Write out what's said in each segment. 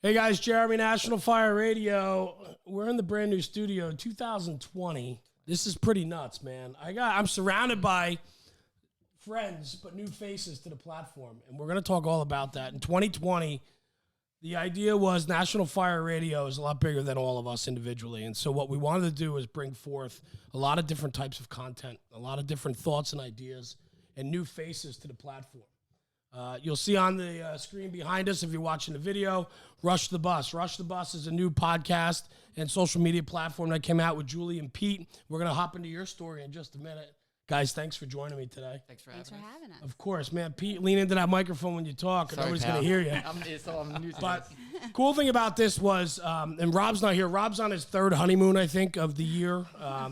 Hey guys, Jeremy, National Fire Radio. We're in the brand new studio, 2020. This is pretty nuts, man. I'm surrounded by friends, but new faces to the platform, and we're going to talk all about that. In 2020, the idea was National Fire Radio is a lot bigger than all of us individually, and so what we wanted to do is bring forth a lot of different types of content, a lot of different thoughts and ideas, and new faces to the platform. You'll see on the screen behind us, if you're watching the video, Rush the Bus. Rush the Bus is a new podcast and social media platform that came out with Julie and Pete. We're going to hop into your story in just a minute. Guys, thanks for joining me today. Thanks for having us. Of course, man. Pete, lean into that microphone when you talk, and nobody's going to hear you. I'm new to But cool thing about this was, and Rob's not here. Rob's on his third honeymoon, I think, of the year.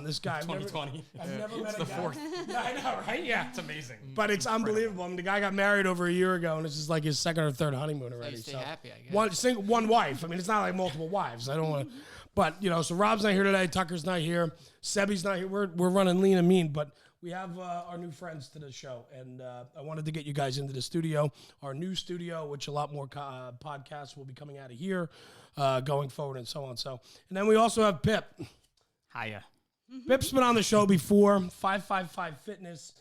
This guy, 2020. I've never met it's a the guy. fourth. Yeah, I know, right? Yeah. It's amazing. But it's unbelievable. I mean, the guy got married over a year ago, and this is like his second or third honeymoon already. So you stay happy, I guess. One wife. I mean, it's not like multiple wives. I don't want to. But, so Rob's not here today. Tucker's not here. Sebi's not here. We're running lean and mean, but we have our new friends to the show, and I wanted to get you guys into the studio, our new studio, which a lot more podcasts will be coming out of here going forward and so on. So, and then we also have Pip. Hiya. Pip's been on the show before, 555 Fitness.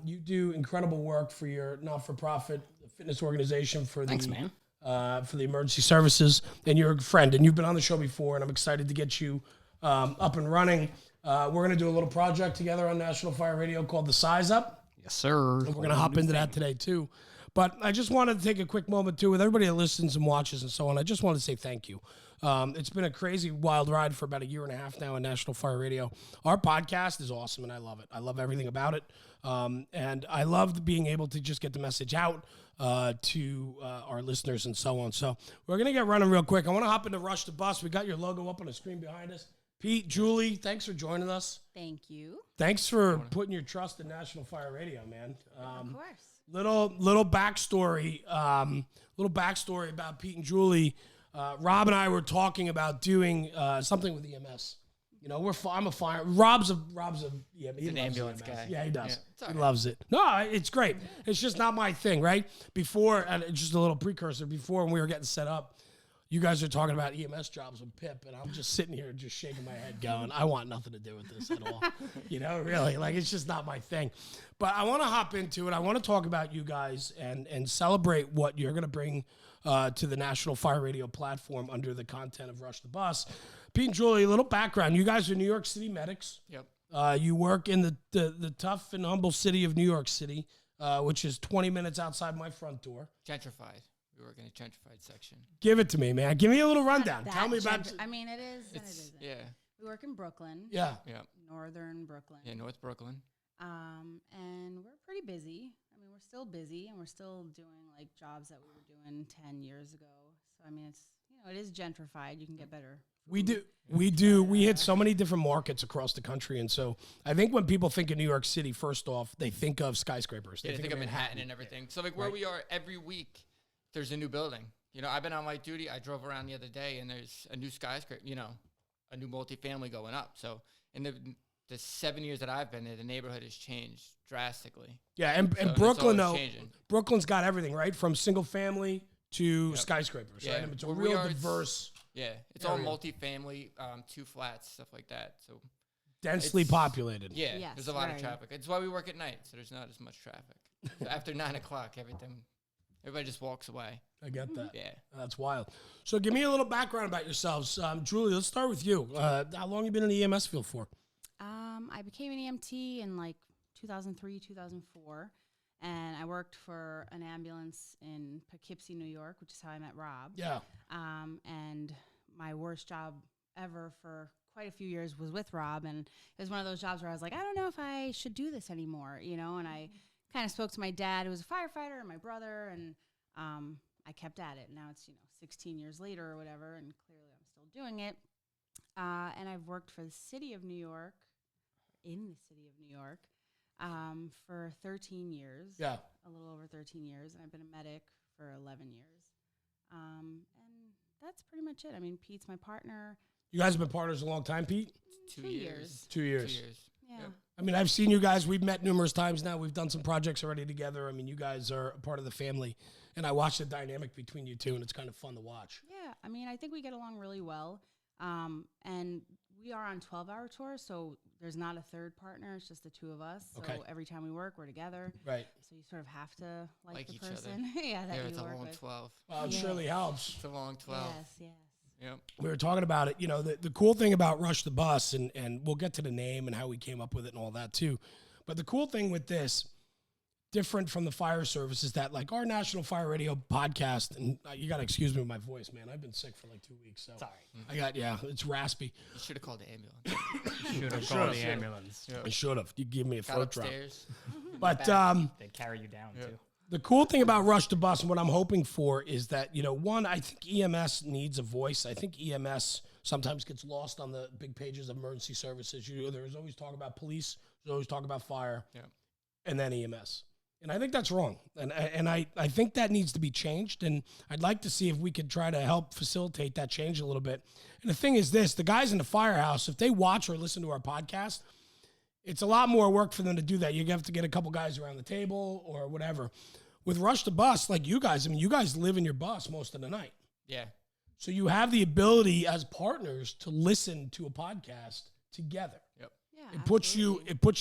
You do incredible work for your not-for-profit fitness organization for the Thanks, man. For the emergency services, and you're a friend, and you've been on the show before, and I'm excited to get you up and running. We're going to do a little project together on National Fire Radio called The Size Up. Yes, sir. And we're going to hop into that today, too. But I just wanted to take a quick moment, too, with everybody that listens and watches and so on. I just wanted to say thank you. It's been a crazy, wild ride for about a year and a half now on National Fire Radio. Our podcast is awesome, and I love it. I love everything about it. And I loved being able to just get the message out to our listeners and so on. So we're going to get running real quick. I want to hop into Rush the Bus. We got your logo up on the screen behind us. Pete, Julie, thanks for joining us. Thank you. Thanks for putting your trust in National Fire Radio, man. Of course. Little backstory. Little backstory about Pete and Julie. Rob and I were talking about doing something with EMS. I'm a fire. Rob's a he an ambulance EMS. guy. Yeah, he does. Yeah, He loves it. No, it's great. It's just not my thing, right? Before, and just a little precursor. Before, when we were getting set up, you guys are talking about EMS jobs with Pip, and I'm just sitting here just shaking my head going, I want nothing to do with this at all. Really, like, it's just not my thing. But I want to hop into it. I want to talk about you guys and celebrate what you're going to bring to the National Fire Radio platform under the content of Rush the Bus. Pete and Julie, a little background. You guys are New York City medics. Yep. You work in the tough and humble city of New York City, which is 20 minutes outside my front door. Gentrified. We work in a gentrified section. Give it to me, man. Give me a little rundown. Tell me about. I mean, it is. And it isn't. Yeah. We work in Brooklyn. Yeah. Yeah. Northern Brooklyn. Yeah, North Brooklyn. And we're pretty busy. I mean, we're still busy, and we're still doing like jobs that we were doing 10 years ago. So I mean, it's it is gentrified. You can get better. We do. We hit so many different markets across the country, and so I think when people think of New York City, first off, they think of skyscrapers. Yeah, they think of Manhattan and everything. So like where we are every week, there's a new building. I've been on light duty. I drove around the other day, and there's a new skyscraper, a new multifamily going up. So in the 7 years that I've been there, the neighborhood has changed drastically. Yeah, and Brooklyn, though, Brooklyn's got everything, right? From single family to skyscrapers, right? And it's a real diverse. Yeah, it's area. all multifamily, 2 flats, stuff like that. So densely populated. Yeah, Yes, there's a lot of right. traffic. It's why we work at night, so there's not as much traffic. So after 9 o'clock, everybody just walks away. I get that. Yeah. That's wild. So give me a little background about yourselves. Julie, let's start with you. How long have you been in the EMS field for? I became an EMT in like 2003, 2004, and I worked for an ambulance in Poughkeepsie, New York, which is how I met Rob. Yeah. And my worst job ever for quite a few years was with Rob, and it was one of those jobs where I was like, I don't know if I should do this anymore, and I kind of spoke to my dad, who was a firefighter, and my brother, and I kept at it. Now it's 16 years later or whatever, and clearly I'm still doing it. And I've worked for the city of New York, for 13 years. Yeah. A little over 13 years, and I've been a medic for 11 years. And that's pretty much it. I mean, Pete's my partner. You guys have been partners a long time, Pete? 2 years. 2 years. 2 years. Yeah. Yep. I mean, I've seen you guys. We've met numerous times now. We've done some projects already together. I mean, you guys are a part of the family. and I watch the dynamic between you two, and it's kind of fun to watch. Yeah, I mean, I think we get along really well. And we are on 12-hour tours, so there's not a third partner. It's just the two of us. So every time we work, we're together. Right. So you sort of have to like the each person. other. Yeah, that Yeah, you it's a work long with. 12. Well, it surely helps. It's a long 12. Yes. Yep. We were talking about it. You know, the cool thing about Rush the Bus, and we'll get to the name and how we came up with it and all that too. But the cool thing with this, different from the fire service, is that like our National Fire Radio podcast, and you got to excuse me with my voice, man. I've been sick for like 2 weeks. So Sorry. it's raspy. You should have called the ambulance. Should have called the ambulance. Yep. I should have. You give me a Got throat drop. upstairs. But They'd carry you down too. the cool thing about Rush the Bus and what I'm hoping for is that, you know, one, I think EMS needs a voice. I think EMS sometimes gets lost on the big pages of emergency services. There's always talk about police, there's always talk about fire, and then EMS. And I think that's wrong. And I think that needs to be changed. And I'd like to see if we could try to help facilitate that change a little bit. And the thing is this, the guys in the firehouse, if they watch or listen to our podcast, it's a lot more work for them to do that. You have to get a couple guys around the table or whatever. With Rush the Bus, like you guys, I mean, you guys live in your bus most of the night. Yeah. So you have the ability as partners to listen to a podcast together. Yep. Yeah. It puts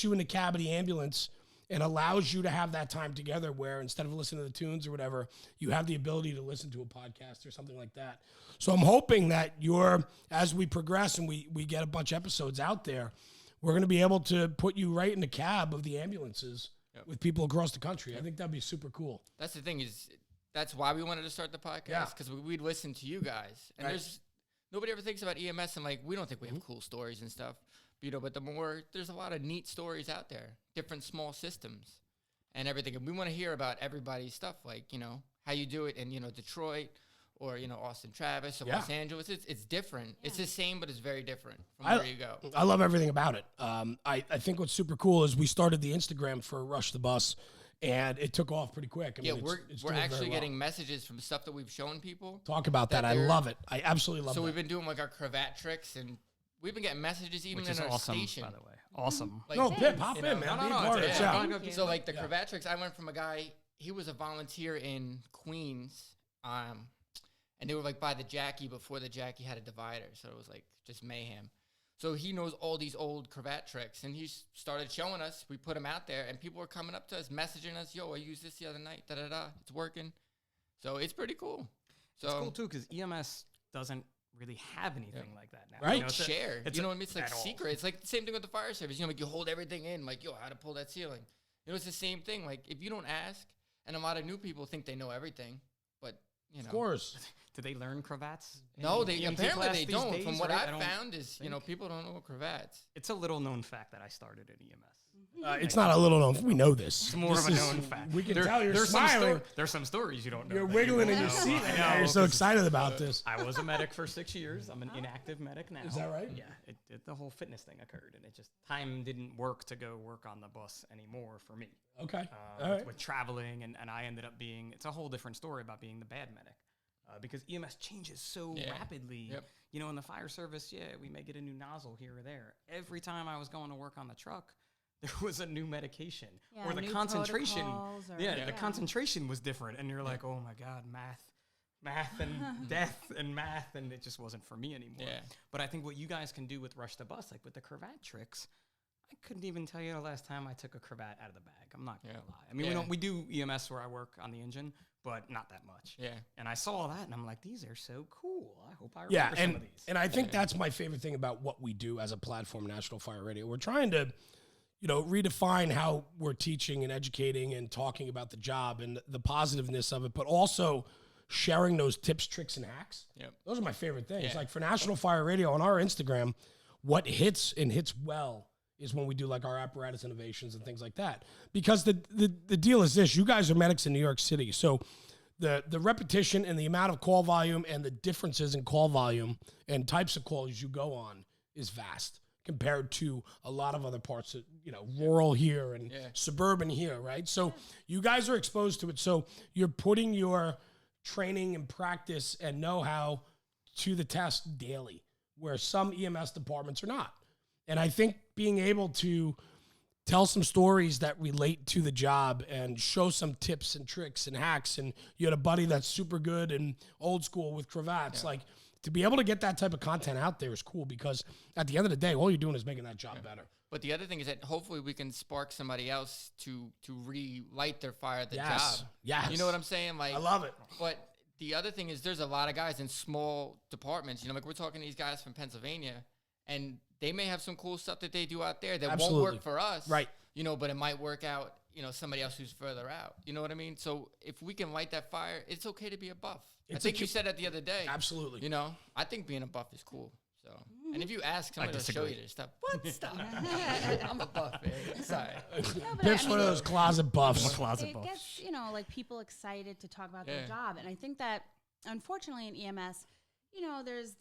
you in the cab of the ambulance and allows you to have that time together where instead of listening to the tunes or whatever, you have the ability to listen to a podcast or something like that. So I'm hoping that as we progress and we get a bunch of episodes out there, we're going to be able to put you right in the cab of the ambulances with people across the country. I think that'd be super cool. That's the thing that's why we wanted to start the podcast, because we'd listen to you guys. And nobody ever thinks about EMS and like, we don't think we have cool stories and stuff. But there's a lot of neat stories out there, different small systems and everything. And we want to hear about everybody's stuff, like, how you do it in, Detroit or, Austin Travis or Los Angeles. It's different. Yeah. It's the same, but it's very different from where you go. I love everything about it. I think what's super cool is we started the Instagram for Rush the Bus, and it took off pretty quick. I mean, we're actually getting messages from stuff that we've shown people. Talk about that. I love it. I absolutely love it. So we've been doing like our cravat tricks, and we've been getting messages even in our awesome, station. by the way. Awesome. Like, no, Pip, hop in, man. No. So like the cravat tricks, I went from a guy, he was a volunteer in Queens, and they were like by the Jackie before the Jackie had a divider. So it was like just mayhem. So he knows all these old cravat tricks, and he started showing us. We put them out there, and people were coming up to us, messaging us, yo, I used this the other night, da-da-da, it's working. So it's pretty cool. So it's cool, too, because EMS doesn't really have anything like that now. Right. It's share. What I mean? It's like secret. It's like the same thing with the fire service. Like you hold everything in, like, yo, how to pull that ceiling. It's the same thing. Like if you don't ask, and a lot of new people think they know everything, but, Of course. Do they learn cravats? No, apparently they don't. Days, From what right? I've found is, people don't know cravats. It's a little known fact that I started at EMS. It's not a little known. We know this. It's more of a known fact. We can tell you're smiling. There's some stories you don't know. You're wiggling in your seat. You're so excited about this. I was a medic for 6 years. I'm an inactive medic now. Is that right? Yeah. The whole fitness thing occurred, and time didn't work to go work on the bus anymore for me. Okay. All right. With traveling, and I ended up being, it's a whole different story about being the bad medic. Because EMS changes so rapidly. Yep. In the fire service, we may get a new nozzle here or there. Every time I was going to work on the truck, there was a new medication or the concentration. The concentration was different. And you're like, oh my God, math and death and math. And it just wasn't for me anymore. Yeah. But I think what you guys can do with Rush the Bus, like with the cravat tricks, I couldn't even tell you the last time I took a cravat out of the bag. I'm not going to lie. I mean, we do EMS where I work on the engine, but not that much. Yeah. And I saw that, and I'm like, these are so cool. I hope I remember some of these. And I think that's my favorite thing about what we do as a platform, National Fire Radio. We're trying to, redefine how we're teaching and educating and talking about the job and the positiveness of it, but also sharing those tips, tricks, and hacks. Yep. Those are my favorite things. Yeah. Like for National Fire Radio on our Instagram, what hits and hits well is when we do like our apparatus innovations and things like that. Because the deal is this, you guys are medics in New York City. So the repetition and the amount of call volume and the differences in call volume and types of calls you go on is vast compared to a lot of other parts of, rural here and suburban here, right? So you guys are exposed to it. So you're putting your training and practice and know-how to the test daily, where some EMS departments are not. And I think being able to tell some stories that relate to the job and show some tips and tricks and hacks. And you had a buddy that's super good and old school with cravats. Like, to be able to get that type of content out there is cool, because at the end of the day, all you're doing is making that job better. But the other thing is that hopefully we can spark somebody else to relight their fire at the job. Yes. You know what I'm saying? Like, I love it. But the other thing is there's a lot of guys in small departments. You know, like we're talking to these guys from Pennsylvania, and they may have some cool stuff that they do out there that won't work for us. Right. You know, but it might work out, you know, somebody else who's further out. You know what I mean? So if we can light that fire, it's okay to be a buff. I think you said that the other day. Absolutely. You know, I think being a buff is cool. So, and if you ask somebody to show you this stuff, what stuff? I'm a buff, man. Sorry. Pip's one of those closet buffs. It gets, you know, like people excited to talk about their job. And I think that, unfortunately, in EMS, you know, there's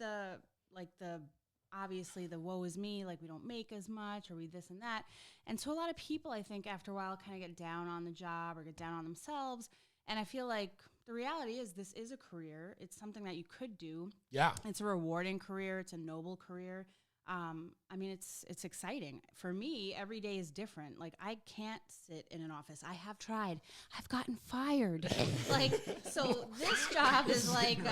obviously the woe is me, like we don't make as much or we this and that. And so a lot of people, I think, after a while kind of get down on the job or get down on themselves. And I feel like the reality is this is a career. It's something that you could do. Yeah. It's a rewarding career. It's a noble career. I mean, it's exciting. For me, every day is different. Like, I can't sit in an office. I have tried. I've gotten fired. Like, so this job is like,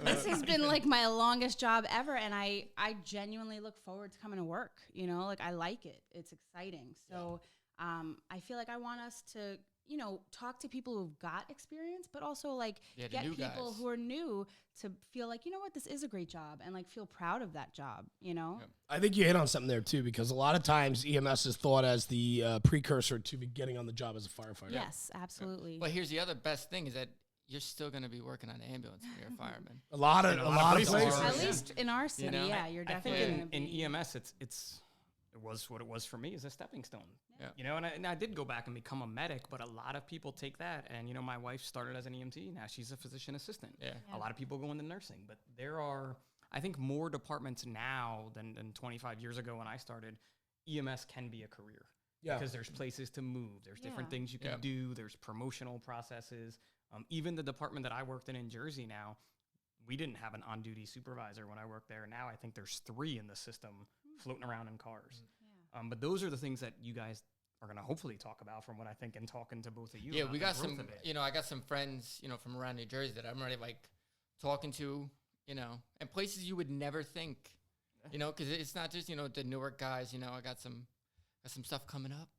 this has been like my longest job ever. And I genuinely look forward to coming to work, you know, like I like it. It's exciting. So, I feel like I want us to, you know, talk to people who've got experience, but also like get people guys who are new to feel like, you know what, this is a great job, and like feel proud of that job, you know? Yep. I think you hit on something there too, because a lot of times EMS is thought as the precursor to getting on the job as a firefighter. Yes, absolutely. But here's the other best thing is that you're still going to be working on the ambulance when you're a fireman. A lot of places. At least in our city, you know? You're definitely I think in EMS, it was what it was for me, is a stepping stone. Yeah. You know, and I did go back and become a medic, but a lot of people take that. And, you know, my wife started as an EMT. Now she's a physician assistant. Yeah. A lot of people go into nursing. But there are, I think, more departments now than 25 years ago when I started. EMS can be a career. Yeah. Because there's places to move. There's different things you can do. There's promotional processes. Even the department that I worked in Jersey now, we didn't have an on-duty supervisor when I worked there. Now I think there's 3 in the system floating around in cars. But those are the things that you guys are going to hopefully talk about from what I think and talking to both of you. Yeah, we got some, you know, I got some friends, you know, from around New Jersey that I'm already like talking to, you know, and places you would never think, you know, because it's not just, you know, the Newark guys, you know, I got some stuff coming up.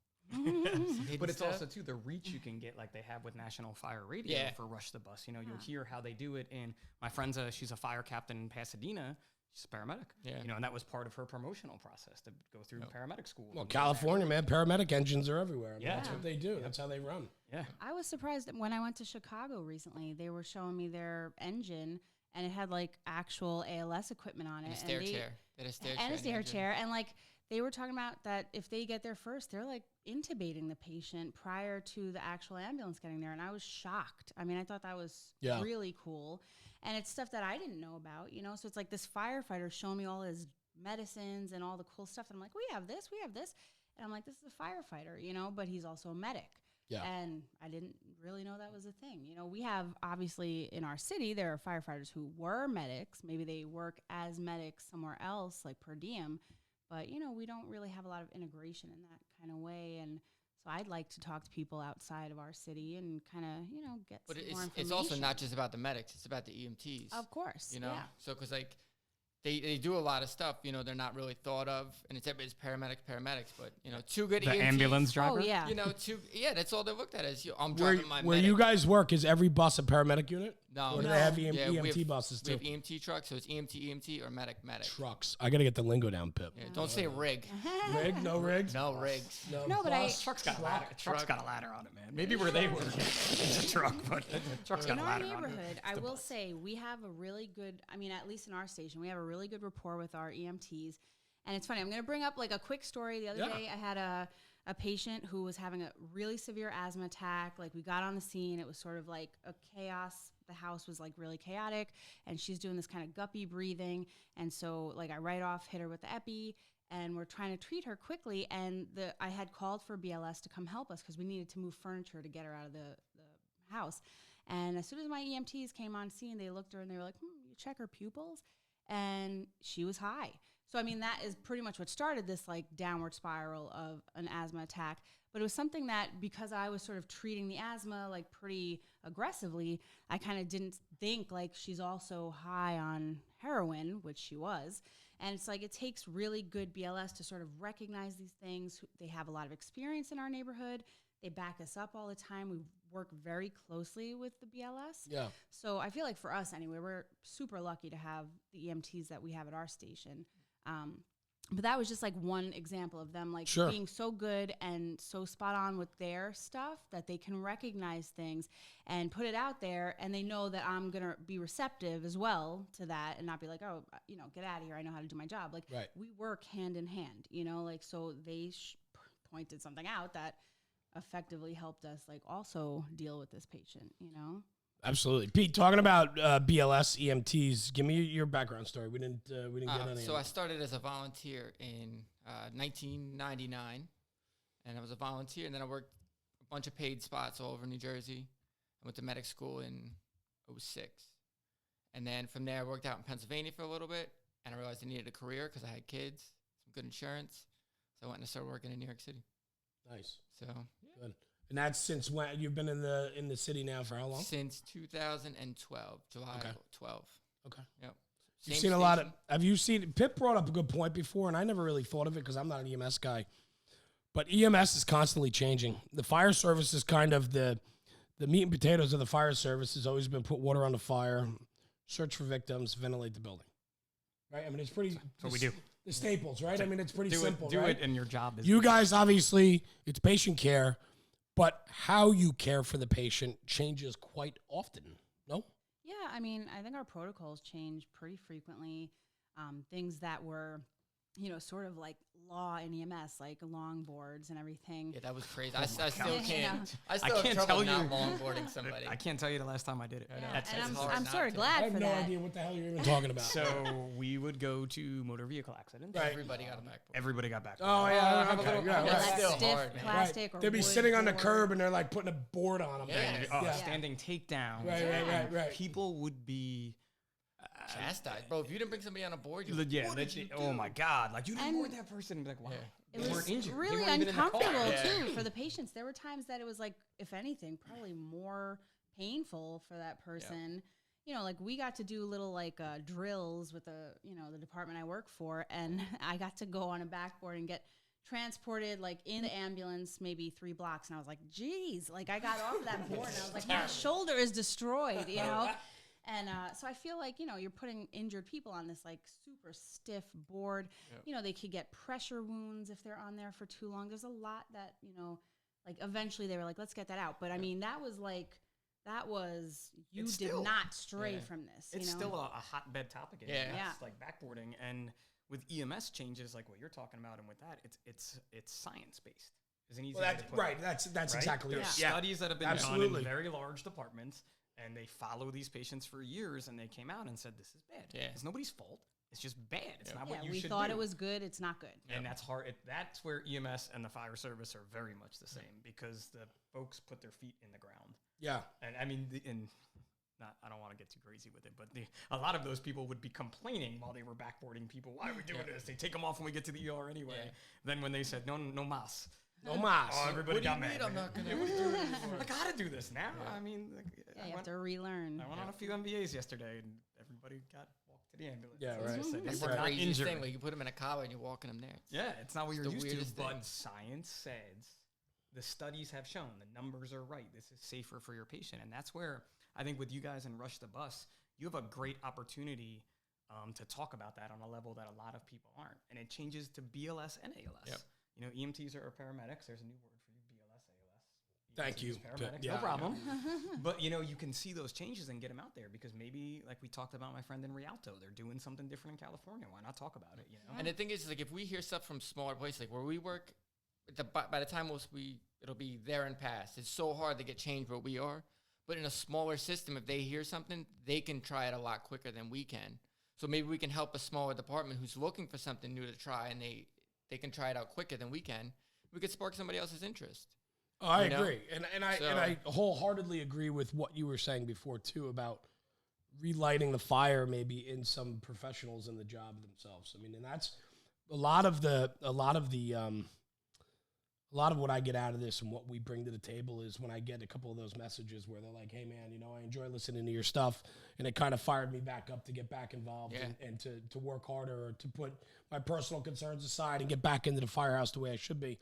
But it's also, too, the reach you can get like they have with National Fire Radio for Rush the Bus. You know, you'll hear how they do it. And my friend's she's a fire captain in Pasadena. She's a paramedic. Yeah. You know, and that was part of her promotional process to go through paramedic school. Well, California, man, paramedic engines are everywhere. I mean, yeah. That's what they do. That's how they run. Yeah. I was surprised when I went to Chicago recently. They were showing me their engine, and it had like actual ALS equipment on it. And a stair chair. And a stair chair. And like they were talking about that if they get there first, they're like intubating the patient prior to the actual ambulance getting there. And I was shocked. I mean, I thought that was really cool. And it's stuff that I didn't know about, you know? So it's like this firefighter showing me all his medicines and all the cool stuff. And I'm like, we have this. And I'm like, this is a firefighter, you know? But he's also a medic. Yeah. And I didn't really know that was a thing. You know, we have, obviously, in our city, there are firefighters who were medics. Maybe they work as medics somewhere else, like per diem. But, you know, we don't really have a lot of integration in that kind of way. And so I'd like to talk to people outside of our city and kind of, you know, get some more information. But it's also not just about the medics. It's about the EMTs. Of course. You know? So, because, like, they do a lot of stuff, you know, they're not really thought of. And it's paramedics. But, you know, 2 good EMTs. The ambulance driver? Oh, yeah. You know, that's all they're looked at as. I'm driving my Where medic. you guys work, is every bus a paramedic unit? No. Or do they have EMT buses, too? We have EMT trucks, so it's EMT, or medic. Trucks. I got to get the lingo down, Pip. Yeah, don't say rig. Rig? No rigs? No rigs. No, but Truck's got a ladder. Truck's got a ladder on it, man. Maybe where they work, it's a truck, but truck's got a ladder on it. In our neighborhood, I will say, we have a really good, I mean, at least in our station, we have a really good rapport with our EMTs. And it's funny, I'm going to bring up like a quick story. The other day, I had a patient who was having a really severe asthma attack. Like, we got on the scene. It was sort of like a chaos. The house was like really chaotic, and she's doing this kind of guppy breathing. And so like I right off hit her with the epi, and we're trying to treat her quickly. And I had called for BLS to come help us because we needed to move furniture to get her out of the house. And as soon as my EMTs came on scene, they looked at her and they were like, you check her pupils? And she was high. So, I mean, that is pretty much what started this like downward spiral of an asthma attack. But it was something that, because I was sort of treating the asthma like pretty aggressively, I kind of didn't think like she's also high on heroin, which she was. And it's like it takes really good BLS to sort of recognize these things. They have a lot of experience in our neighborhood. They back us up all the time. We work very closely with the BLS. Yeah. So I feel like for us anyway, we're super lucky to have the EMTs that we have at our station. But that was just like one example of them like being so good and so spot on with their stuff that they can recognize things and put it out there, and they know that I'm going to be receptive as well to that and not be like, oh, you know, get out of here, I know how to do my job. Like we work hand in hand, you know, like so they pointed something out that effectively helped us like also deal with this patient, you know. Absolutely. Pete, talking about BLS EMTs, give me your background story. We didn't get any. So I started as a volunteer in 1999, and I was a volunteer, and then I worked a bunch of paid spots all over New Jersey. I went to medic school in 2006. And then from there, I worked out in Pennsylvania for a little bit, and I realized I needed a career because I had kids, some good insurance. So I went and started working in New York City. Nice. So good. And that's since when? You've been in the city now for how long? Since 2012, July 12. Okay. Yep. You've seen a lot of. Have you seen? Pip brought up a good point before, and I never really thought of it because I'm not an EMS guy. But EMS is constantly changing. The fire service is kind of the meat and potatoes of the fire service has always been put water on the fire, search for victims, ventilate the building. Right? I mean, it's pretty. That's what we do. The staples, right? I mean, it's pretty simple. Do right? it, and your job is. You guys, obviously, it's patient care. But how you care for the patient changes quite often, no? Yeah, I mean, I think our protocols change pretty frequently. Things that were, you know, sort of like law in EMS, like longboards and everything. Yeah, that was crazy. I still can't. You know? I still have trouble not longboarding somebody. I can't tell you the last time I did it. Yeah. And I'm hard sort of not to. glad I have for no that. idea what the hell you're even talking about. So we would go to motor vehicle accidents. Right. Everybody got a backboard. Everybody got back. Oh, yeah. have a Okay. little- Yeah, That's right. still stiff hard, man. plastic or They'd be wood sitting on the board. curb and they're like putting a board on them. Yeah. Standing takedown. Right. People would be Chastised, bro. If you didn't bring somebody on a board, you oh my God, like you didn't And board that person. And be like, wow, It they was weren't injured. They really weren't even in the car. uncomfortable Yeah. too for the patients. There were times that it was like, if anything, probably more painful for that person. You know, like we got to do little like drills with the department I work for, and I got to go on a backboard and get transported like in the ambulance maybe 3 blocks, and I was like, geez, like I got off that board and I was like, my shoulder is destroyed, you know. And so I feel like, you know, you're putting injured people on this like super stiff board. Yep. You know, they could get pressure wounds if they're on there for too long. There's a lot that, you know, like eventually they were like, let's get that out. But I mean, you did not stray from this. It's you know? still a hotbed topic. Yeah. It's like backboarding. And with EMS changes like what you're talking about, and with that, it's science based. Is an easy way to put it. That's Right? exactly There's it. studies that have been done Absolutely. in very large departments, and they follow these patients for years, and they came out and said, this is bad. Yeah. It's nobody's fault. It's just bad. It's not what you we should thought do. it was good. It's not good. And that's hard. That's where EMS and the fire service are very much the same, because the folks put their feet in the ground. Yeah. And I mean, I don't want to get too crazy with it, but a lot of those people would be complaining while they were backboarding people. Why are we doing this? They take them off when we get to the ER anyway. Yeah. Then when they said, no mas. No mas. Oh, everybody got mad. I'm not going to do it. I got to do this now. Yeah. I mean, You have to relearn. I went on a few MBAs yesterday, and everybody got walked to the ambulance. Yeah, So right. it's just, That's they the were not craziest injured. thing. Like you put them in a collar and you're walking them there. Yeah, it's not what you're the used to, weirdest thing. but science says, the studies have shown, the numbers are right. This is safer for your patient. And that's where I think with you guys in Rush the Bus, you have a great opportunity to talk about that on a level that a lot of people aren't. And it changes to BLS and ALS. Yep. You know, EMTs are paramedics. There's a new word for you, BLS, ALS. Thank EMTs you. is Paramedics, Yeah, no problem. But, you know, you can see those changes and get them out there, because maybe, like we talked about my friend in Rialto, they're doing something different in California. Why not talk about it, you know? And the thing is, like, if we hear stuff from smaller places, like where we work, by the time it'll be there and past. It's so hard to get changed where we are. But in a smaller system, if they hear something, they can try it a lot quicker than we can. So maybe we can help a smaller department who's looking for something new to try, and they can try it out quicker than we can. We could spark somebody else's interest. Oh, I agree. And So- I wholeheartedly agree with what you were saying before, too, about relighting the fire maybe in some professionals in the job themselves. I mean, and a lot of what I get out of this and what we bring to the table is when I get a couple of those messages where they're like, hey man, I enjoy listening to your stuff, and it kind of fired me back up to get back involved and to work harder, or to put my personal concerns aside and get back into the firehouse the way I should be.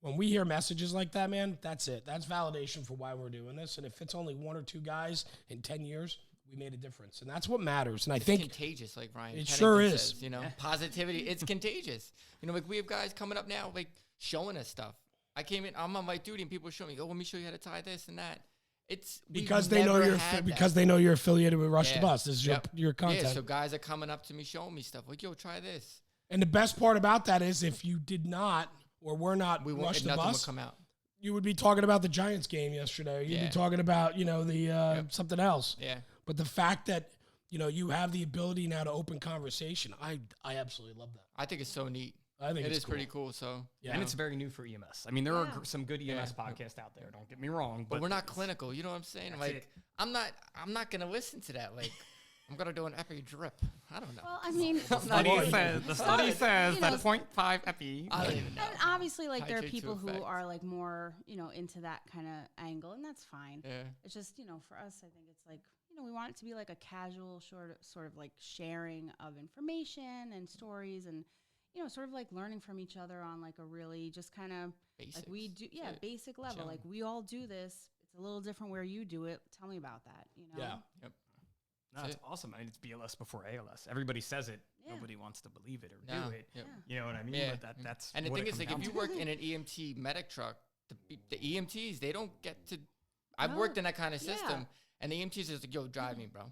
When we hear messages like that, man, that's it. That's validation for why we're doing this. And if it's only one or two guys in 10 years, we made a difference. And that's what matters. And I think it's contagious, like Ryan it Pennington sure is. says, positivity, it's contagious. Like we have guys coming up now, like showing us stuff. I came in, I'm on my duty, and people show me, let me show you how to tie this and that. It's because they know you're affiliated with Rush the Bus. This is your content. Yeah, so guys are coming up to me, showing me stuff like, yo, try this. And the best part about that is if you did not or were not Rush the nothing Bus, would come out. You would be talking about the Giants game yesterday. You'd be talking about, the something else. Yeah. But the fact that, you have the ability now to open conversation, I absolutely love that. I think it's so neat. I think it is cool. pretty cool. So and it's very new for EMS. I mean, there are some good EMS podcasts out there. Don't get me wrong, but we're not clinical. You know what I'm saying? Like, I'm not gonna listen to that. Like, I'm gonna do an epi drip. I don't know. Well, I mean, the study says that 0.5 epi. I don't even know. And obviously, like, there are people who effect. are like more, into that kind of angle, and that's fine. Yeah. It's just, for us, I think it's like, we want it to be like a casual, sort of like sharing of information and stories, and sort of like learning from each other on like a really just kind of like we do, basic level. Chilling. Like we all do this. It's a little different where you do it. Tell me about that. Yeah. Yep. No, it's awesome. I mean, it's BLS before ALS. Everybody says it. Yeah. Nobody wants to believe it or do it. Yep. You know what I mean? Yeah. But that's and the thing is, like, if you work in an EMT medic truck, the EMTs, they don't get to. I've worked in that kind of system, and the EMTs is like, "Yo, drive me, bro."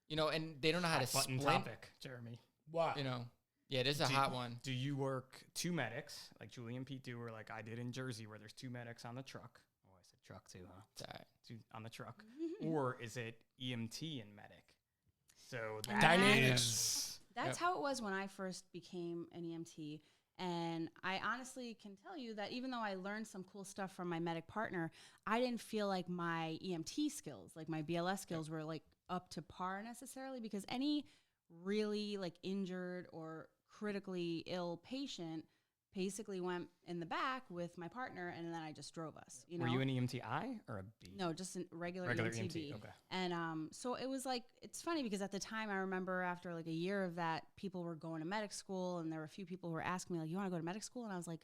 And they don't know how to button split. topic, Jeremy. What? Yeah, this is a hot one. Do you work two medics, like Julie and Pete do, or like I did in Jersey, where there's two medics on the truck? Oh, I said truck too, huh? It's all right. Two on the truck. Or is it EMT and medic? So dynamics. That's how it was when I first became an EMT. And I honestly can tell you that even though I learned some cool stuff from my medic partner, I didn't feel like my EMT skills, like my BLS skills, were like up to par necessarily, because any really like injured or critically ill patient basically went in the back with my partner, and then I just drove us. Were you an EMTI or a B? No, just a regular EMT. Okay. And so it was like, it's funny because at the time I remember after like a year of that, people were going to medic school, and there were a few people who were asking me like, you want to go to medic school? And I was like,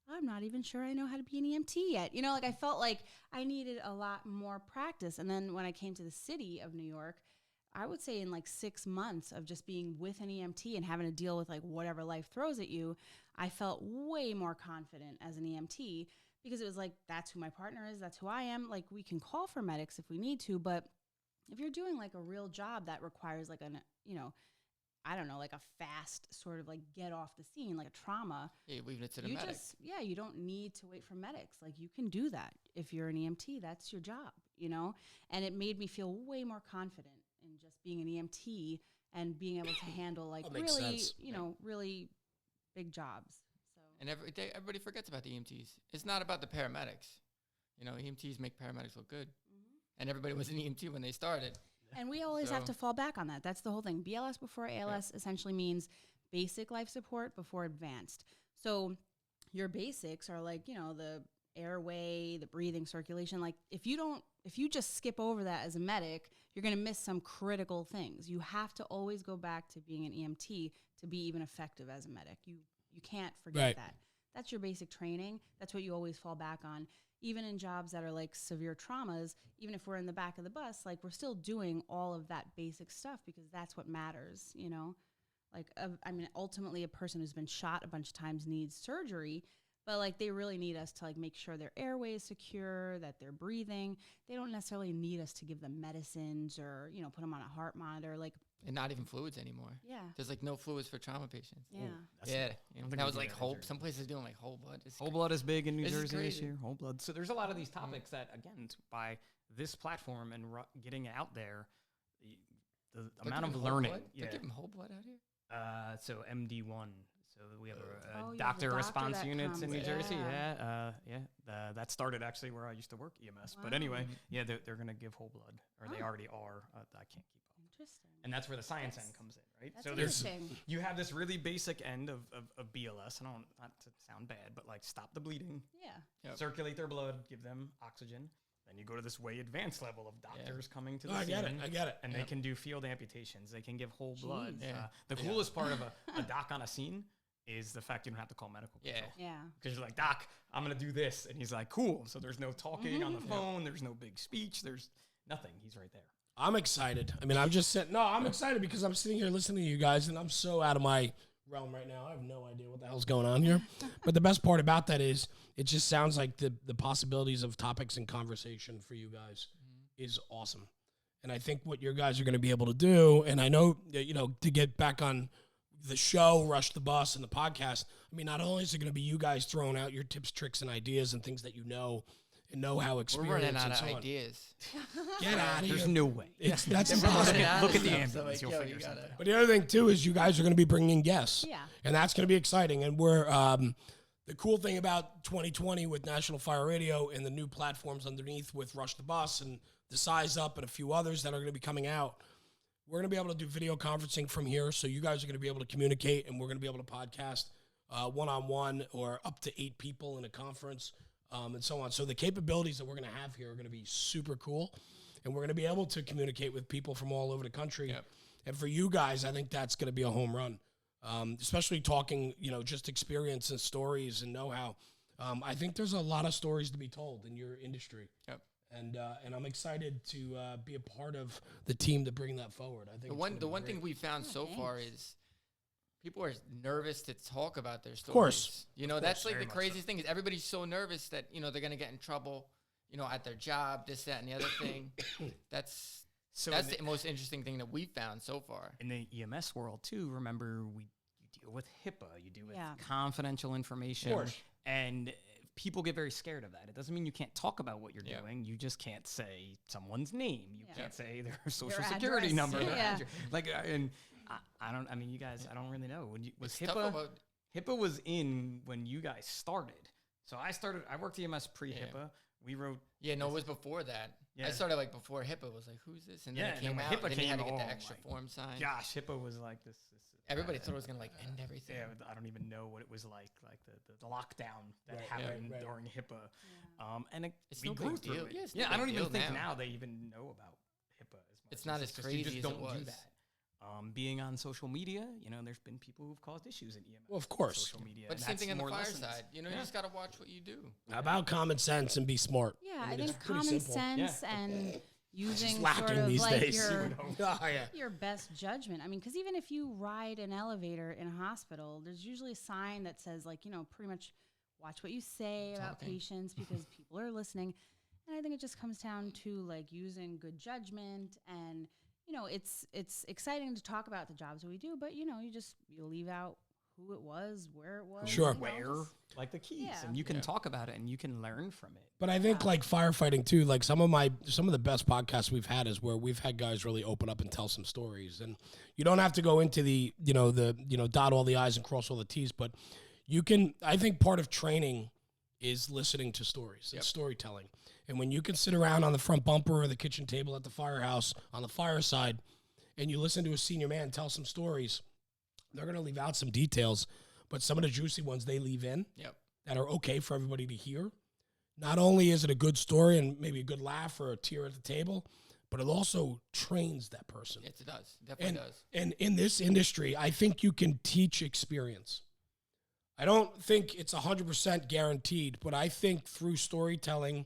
I'm not even sure I know how to be an EMT yet. Like I felt like I needed a lot more practice. And then when I came to the city of New York, I would say in like 6 months of just being with an EMT and having to deal with like whatever life throws at you, I felt way more confident as an EMT, because it was like, that's who my partner is. That's who I am. Like, we can call for medics if we need to, but if you're doing like a real job that requires like an, I don't know, like a fast sort of like get off the scene, like a trauma. Yeah, leaving it to the medic. You don't need to wait for medics. Like, you can do that. If you're an EMT, that's your job, And it made me feel way more confident in just being an EMT and being able to handle like really, really big jobs. So. And everybody forgets about the EMTs. It's not about the paramedics. EMTs make paramedics look good. And everybody was an EMT when they started. And we always have to fall back on that. That's the whole thing. BLS before ALS essentially means basic life support before advanced. So your basics are like, the airway, the breathing, circulation. Like if you just skip over that as a medic, you're going to miss some critical things. You have to always go back to being an EMT to be even effective as a medic. You can't forget that. That's your basic training. That's what you always fall back on. Even in jobs that are like severe traumas, even if we're in the back of the bus, like we're still doing all of that basic stuff because that's what matters, Like, ultimately a person who's been shot a bunch of times needs surgery, but like they really need us to like make sure their airway is secure, that they're breathing. They don't necessarily need us to give them medicines or, put them on a heart monitor. Like, and not even fluids anymore. Yeah. There's like no fluids for trauma patients. Yeah. That was like whole. Some places doing like whole blood. Whole blood is big in New Jersey this year. Whole blood. So there's a lot of these topics that, again, by this platform and getting it out there, the amount of learning. They're giving whole blood out here. So MD1. So we have a doctor response units in New comes. Jersey. That started actually where I used to work EMS. Wow. But anyway, they're going to give whole blood, or they already are. I can't keep up. Interesting. And that's where the science end comes in, right? That's So there's interesting. you have this really basic end of BLS. I don't, not to sound bad, but like stop the bleeding, Yeah. circulate their blood, give them oxygen. Then you go to this way advanced level of doctors coming to the scene. I get it. And they can do field amputations. They can give whole blood. Jeez. The coolest part of a doc on a scene is the fact you don't have to call medical control. Yeah. Because you're like, Doc, I'm going to do this. And he's like, cool. So there's no talking on the phone. There's no big speech. There's nothing. He's right there. I'm excited. I mean, I'm just sitting. No, I'm excited because I'm sitting here listening to you guys, and I'm so out of my realm right now. I have no idea what the hell's going on here. But the best part about that is it just sounds like the possibilities of topics and conversation for you guys is awesome. And I think what your guys are going to be able to do, and I know, you know, to get back on the show, Rush the Bus, and the podcast, I mean, not only is it going to be you guys throwing out your tips, tricks, and ideas and things that you know and know-how experience. We're running out and of so on. ideas. Get out of here. There's no way. That's impossible. Look at the Stuff, ambulance. so like, You'll yo, figure you something gotta- out. But the other thing, too, is you guys are going to be bringing in guests. Yeah. And that's going to be exciting. And we're the cool thing about 2020 with National Fire Radio and the new platforms underneath with Rush the Bus and the Size Up and a few others that are going to be coming out, we're going to be able to do video conferencing from here. So you guys are going to be able to communicate, and we're going to be able to podcast one-on-one or up to 8 people in a conference and so on. So the capabilities that we're going to have here are going to be super cool. And we're going to be able to communicate with people from all over the country. Yep. And for you guys, I think that's going to be a home run, especially talking, you know, just experience and stories and know-how. I think there's a lot of stories to be told in your industry. Yep. And I'm excited to be a part of the team to bring that forward. I think The one thing we found so far is people are nervous to talk about their stories. course. You know, that's like very the much craziest thing is everybody's so nervous that, you know, they're going to get in trouble, you know, at their job, this, that, and the other thing. That's the most interesting thing that we found so far. In the EMS world too, remember you deal with HIPAA, you deal with Yeah. confidential information, Of course. and people get very scared of that. It doesn't mean you can't talk about what you're Yeah. doing. You just can't say someone's name. You Yeah. can't say their social security address. number. their Yeah. address. Like, and I don't. I mean, you guys. I don't really know. Was It's tough HIPAA? about- HIPAA was in when you guys started. So I started. I worked EMS pre-HIPAA. We wrote. Yeah, no, it was before that. Yeah. I started like before HIPAA was like, who's this? And then Yeah, it and then came when out. HIPAA Then you had to came, get the oh extra my form signed. Gosh, HIPAA was like this. Everybody thought it was gonna like end everything. Yeah, I don't even know what it was like the lockdown that Right, happened right. during HIPAA. And It's we no grew big through deal. it. Yeah, it's no Yeah, I big don't even deal think now. now they even know about HIPAA as much. It's not as just, you crazy just as don't it do was. that. Being on social media, you know, there's been people who've caused issues in EMS. Well, of on course. social media. But and same that's thing on the more fire lessons. side. You know, you just gotta watch what you do. About common sense and be smart. Yeah, I I, mean, it's think pretty common simple. sense Yeah. and using lacking sort of these like days. your Oh, yeah. your best judgment. I mean, because even if you ride an elevator in a hospital, there's usually a sign that says, like, you know, pretty much watch what you say about Talking. patients because people are listening. And I think it just comes down to like using good judgment. And, you know, it's exciting to talk about the jobs that we do, but, you know, you leave out who it was, where it was. Sure. you know, Where, just- like the keys, Yeah. and you can Yeah. talk about it and you can learn from it. But I think like firefighting too, like some of the best podcasts we've had is where we've had guys really open up and tell some stories. And you don't have to go into the dot all the I's and cross all the T's, but you can, I think part of training is listening to stories and storytelling. And when you can sit around on the front bumper or the kitchen table at the firehouse on the fireside and you listen to a senior man tell some stories, they're going to leave out some details, but some of the juicy ones they leave in Yep. that are okay for everybody to hear. Not only is it a good story and maybe a good laugh or a tear at the table, but it also trains that person. Yes, it does. Definitely does. And in this industry, I think you can teach experience. I don't think it's 100% guaranteed, but I think through storytelling,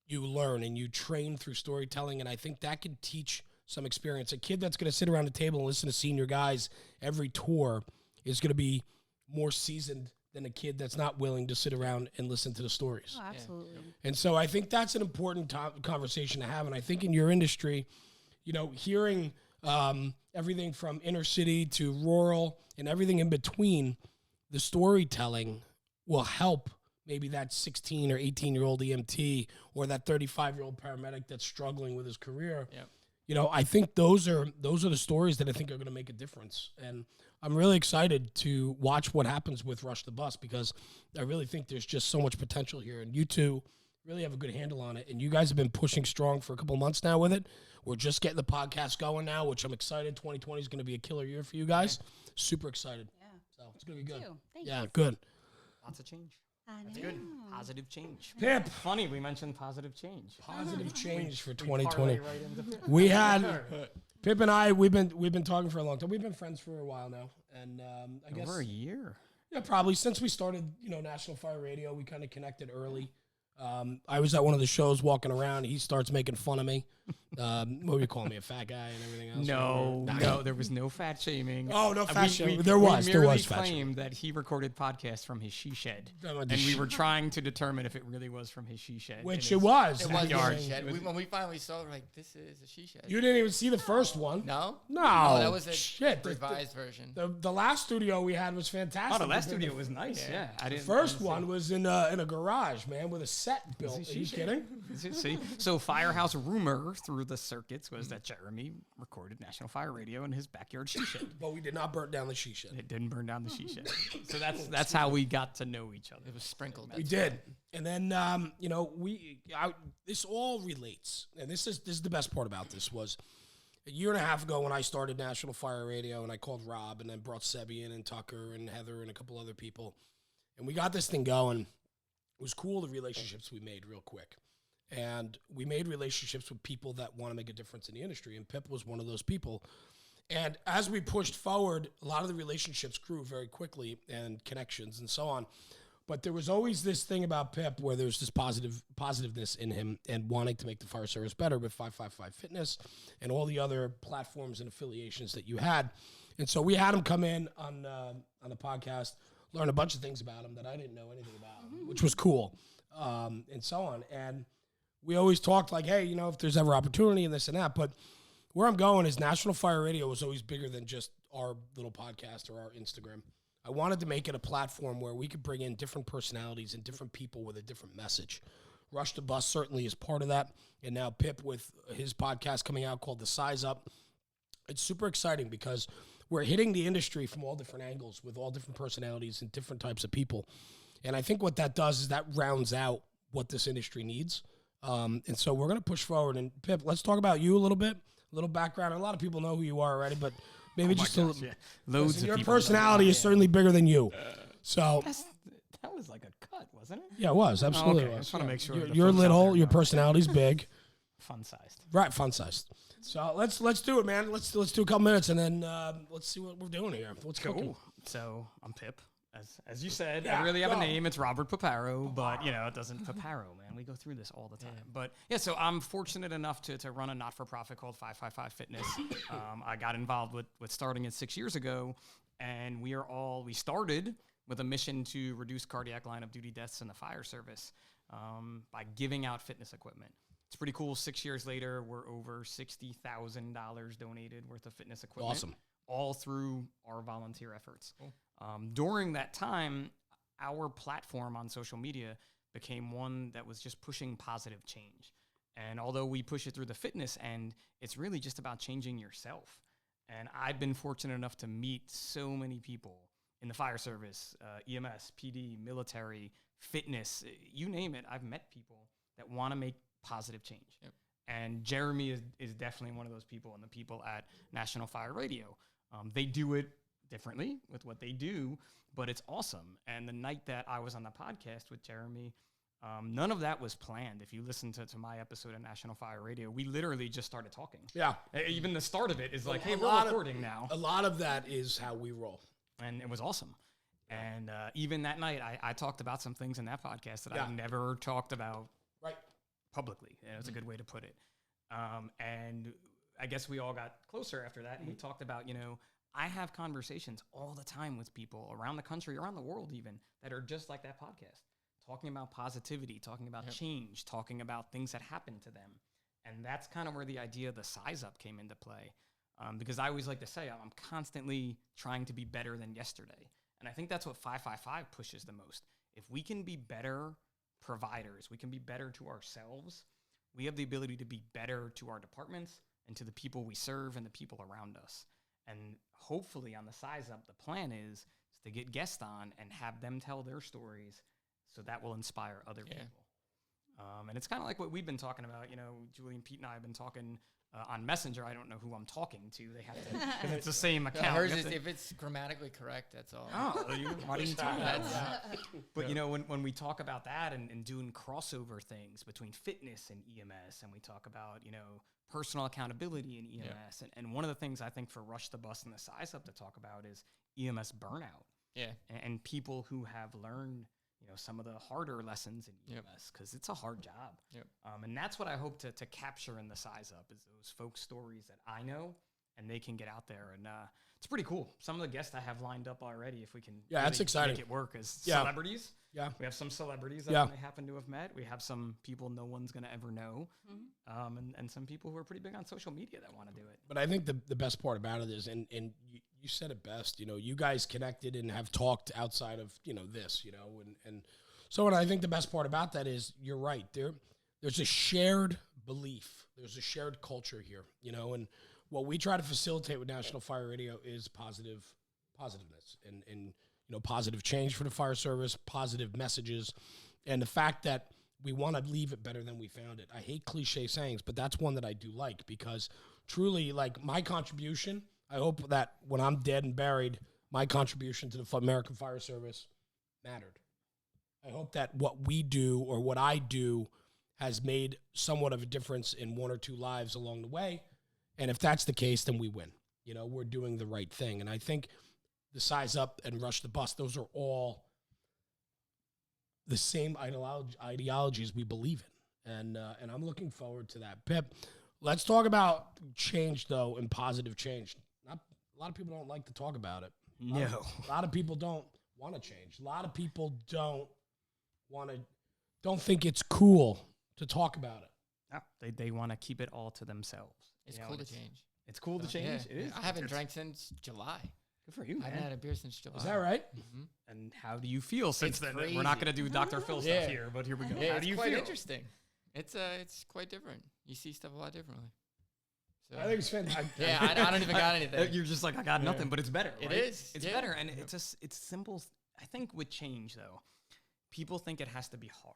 you learn and you train through storytelling, and I think that can teach some experience. A kid that's going to sit around the table and listen to senior guys every tour is going to be more seasoned than a kid that's not willing to sit around and listen to the stories. Oh, absolutely. And so I think that's an important conversation to have. And I think in your industry, you know, hearing everything from inner city to rural and everything in between, the storytelling will help maybe that 16 or 18-year-old EMT or that 35-year-old paramedic that's struggling with his career. Yep. You know, I think those are the stories that I think are going to make a difference. And I'm really excited to watch what happens with Rush the Bus because I really think there's just so much potential here. And you two really have a good handle on it. And you guys have been pushing strong for a couple months now with it. We're just getting the podcast going now, which I'm excited. 2020 is going to be a killer year for you guys. Super excited. Yeah. So it's going to be good. Thank Yeah, you. good. Lots of change. That's Good. Positive change. Pip. Funny, we mentioned positive change. Positive change for We 2020. parlay right into Pip. We had Pip and I. We've been talking for a long time. We've been friends for a while now, and I guess Over a year. yeah, probably since we started. National Fire Radio, we kind of connected early. I was at one of the shows walking around. He starts making fun of me. What were you calling me, a fat guy and everything else? No, there was no fat shaming. Oh, no fat shaming. We There was merely fat shaming. claimed that he recorded podcasts from his she shed, The and we she- were trying to determine if it really was from his she shed. Which in it his was. It was backyard. a she shed. When we finally saw it, we're like, this is a she shed. You didn't even see the first one. No? No, Oh, that was a shit. revised version. The last studio we had was fantastic. Oh, the last studio was nice. Yeah, I The didn't. first one was in a garage, man, with a set built. Are you kidding? See, so Firehouse rumor through the circuits was that Jeremy recorded National Fire Radio in his backyard she shed. But we did not burn down the she shed. It didn't burn down the she shed. So that's how we got to know each other. It was sprinkled. We did, and then this all relates, and this is the best part about this was a year and a half ago when I started National Fire Radio, and I called Rob, and then brought Sebi in, and Tucker, and Heather, and a couple other people, and we got this thing going. It was cool, the relationships we made real quick. And we made relationships with people that want to make a difference in the industry. And Pip was one of those people. And as we pushed forward, a lot of the relationships grew very quickly and connections and so on. But there was always this thing about Pip where there's this positiveness in him and wanting to make the fire service better with 555 Fitness and all the other platforms and affiliations that you had. And so we had him come in on the podcast, learn a bunch of things about him that I didn't know anything about, which was cool, and so on. And we always talked like, hey, if there's ever opportunity and this and that. But where I'm going is National Fire Radio was always bigger than just our little podcast or our Instagram. I wanted to make it a platform where we could bring in different personalities and different people with a different message. Rush the Bus certainly is part of that. And now Pip with his podcast coming out called The Size Up. It's super exciting because we're hitting the industry from all different angles with all different personalities and different types of people. And I think what that does is that rounds out what this industry needs. And so we're going to push forward. And Pip, let's talk about you a little bit, a little background. A lot of people know who you are already, but maybe Loads of your people personality is certainly bigger than you. So that was like a cut, wasn't it? yeah, it was absolutely. Okay. I just want to make sure the You're folks out little. there Your know. personality's big. Fun sized. Right, fun sized. So let's do it, man. Let's do a couple minutes and then let's see what we're doing here. What's cooking? So I'm Pip. As you said, Yeah, I really have go. a name. It's Robert Paparo, but it doesn't Paparo, man. We go through this all the time. But yeah, so I'm fortunate enough to run a not-for-profit called 555 Fitness. I got involved with starting it 6 years ago, and we started with a mission to reduce cardiac line of duty deaths in the fire service by giving out fitness equipment. It's pretty cool. 6 years later, we're over $60,000 donated worth of fitness equipment. Awesome. All through our volunteer efforts. Cool. During that time, our platform on social media became one that was just pushing positive change. And although we push it through the fitness end, it's really just about changing yourself. And I've been fortunate enough to meet so many people in the fire service, EMS, PD, military, fitness, you name it. I've met people that want to make positive change. Yep. And Jeremy is definitely one of those people, and the people at National Fire Radio. They do it differently with what they do, but it's awesome. And the night that I was on the podcast with Jeremy, none of that was planned. If you listen to my episode of National Fire Radio, we literally just started talking. Yeah. Even the start of it is like, hey, A we're lot recording now. A lot of that is how we roll. And it was awesome. And even that night, I talked about some things in that podcast that Yeah. I've never talked about Right. publicly. It's a good way to put it. And I guess we all got closer after that, and we talked about, I have conversations all the time with people around the country, around the world even, that are just like that podcast, talking about positivity, talking about change, talking about things that happen to them. And that's kind of where the idea of the size up came into play. Because I always like to say, I'm constantly trying to be better than yesterday. And I think that's what 555 pushes the most. If we can be better providers, we can be better to ourselves, we have the ability to be better to our departments and to the people we serve and the people around us. And hopefully on the size up, the plan is to get guests on and have them tell their stories, so that will inspire other people. And it's kind of like what we've been talking about. Julian, Pete, and I have been talking on Messenger. I don't know who I'm talking to. They have to, because it's the same account. Hers is, if it's grammatically correct, that's all. Oh, why didn't you tell me that? But when we talk about that and doing crossover things between fitness and EMS, and we talk about personal accountability in EMS, and one of the things I think for Rush the Bus and the Size Up to talk about is EMS burnout. Yeah, and people who have learned some of the harder lessons in EMS, because it's a hard job. Yep. And that's what I hope to capture in the Size Up, is those folk stories that I know, and they can get out there. And it's pretty cool. Some of the guests I have lined up already, if we can that's exciting. Make it work, as celebrities. Yeah. We have some celebrities that I happen to have met. We have some people no one's going to ever know. And some people who are pretty big on social media that want to do it. But I think the best part about it is, and you said it best, you guys connected and have talked outside of, this, and so what I think the best part about that is, you're right. There's a shared belief. There's a shared culture here, and what we try to facilitate with National Fire Radio is positiveness and positive change for the fire service, positive messages, and the fact that we want to leave it better than we found it. I hate cliche sayings, but that's one that I do like, because truly, like, my contribution, I hope that when I'm dead and buried, my contribution to the American Fire Service mattered. I hope that what we do, or what I do, has made somewhat of a difference in one or two lives along the way. And if that's the case, then we win. We're doing the right thing. And I think the Size Up and Rush the Bus, those are all the same ideologies we believe in. And I'm looking forward to that. Pip, let's talk about change, though, and positive change. A lot of people don't like to talk about it. A lot of people don't want to change. A lot of people don't think it's cool to talk about it. No, they want to keep it all to themselves. It's cool to change. It's cool to change. Yeah. It is. I haven't drank since July. Good for you, man. I haven't had a beer since July. Is that right? Mm-hmm. And how do you feel since then? Crazy. We're not going to do Dr. Phil stuff here, but here we go. Yeah, how do you quite feel? Interesting. It's quite different. You see stuff a lot differently. So, I think it's fantastic. I don't even got anything. You're just like, I got nothing, but it's better. It right? is. It's better, and it's simple. I think with change, though, people think it has to be hard,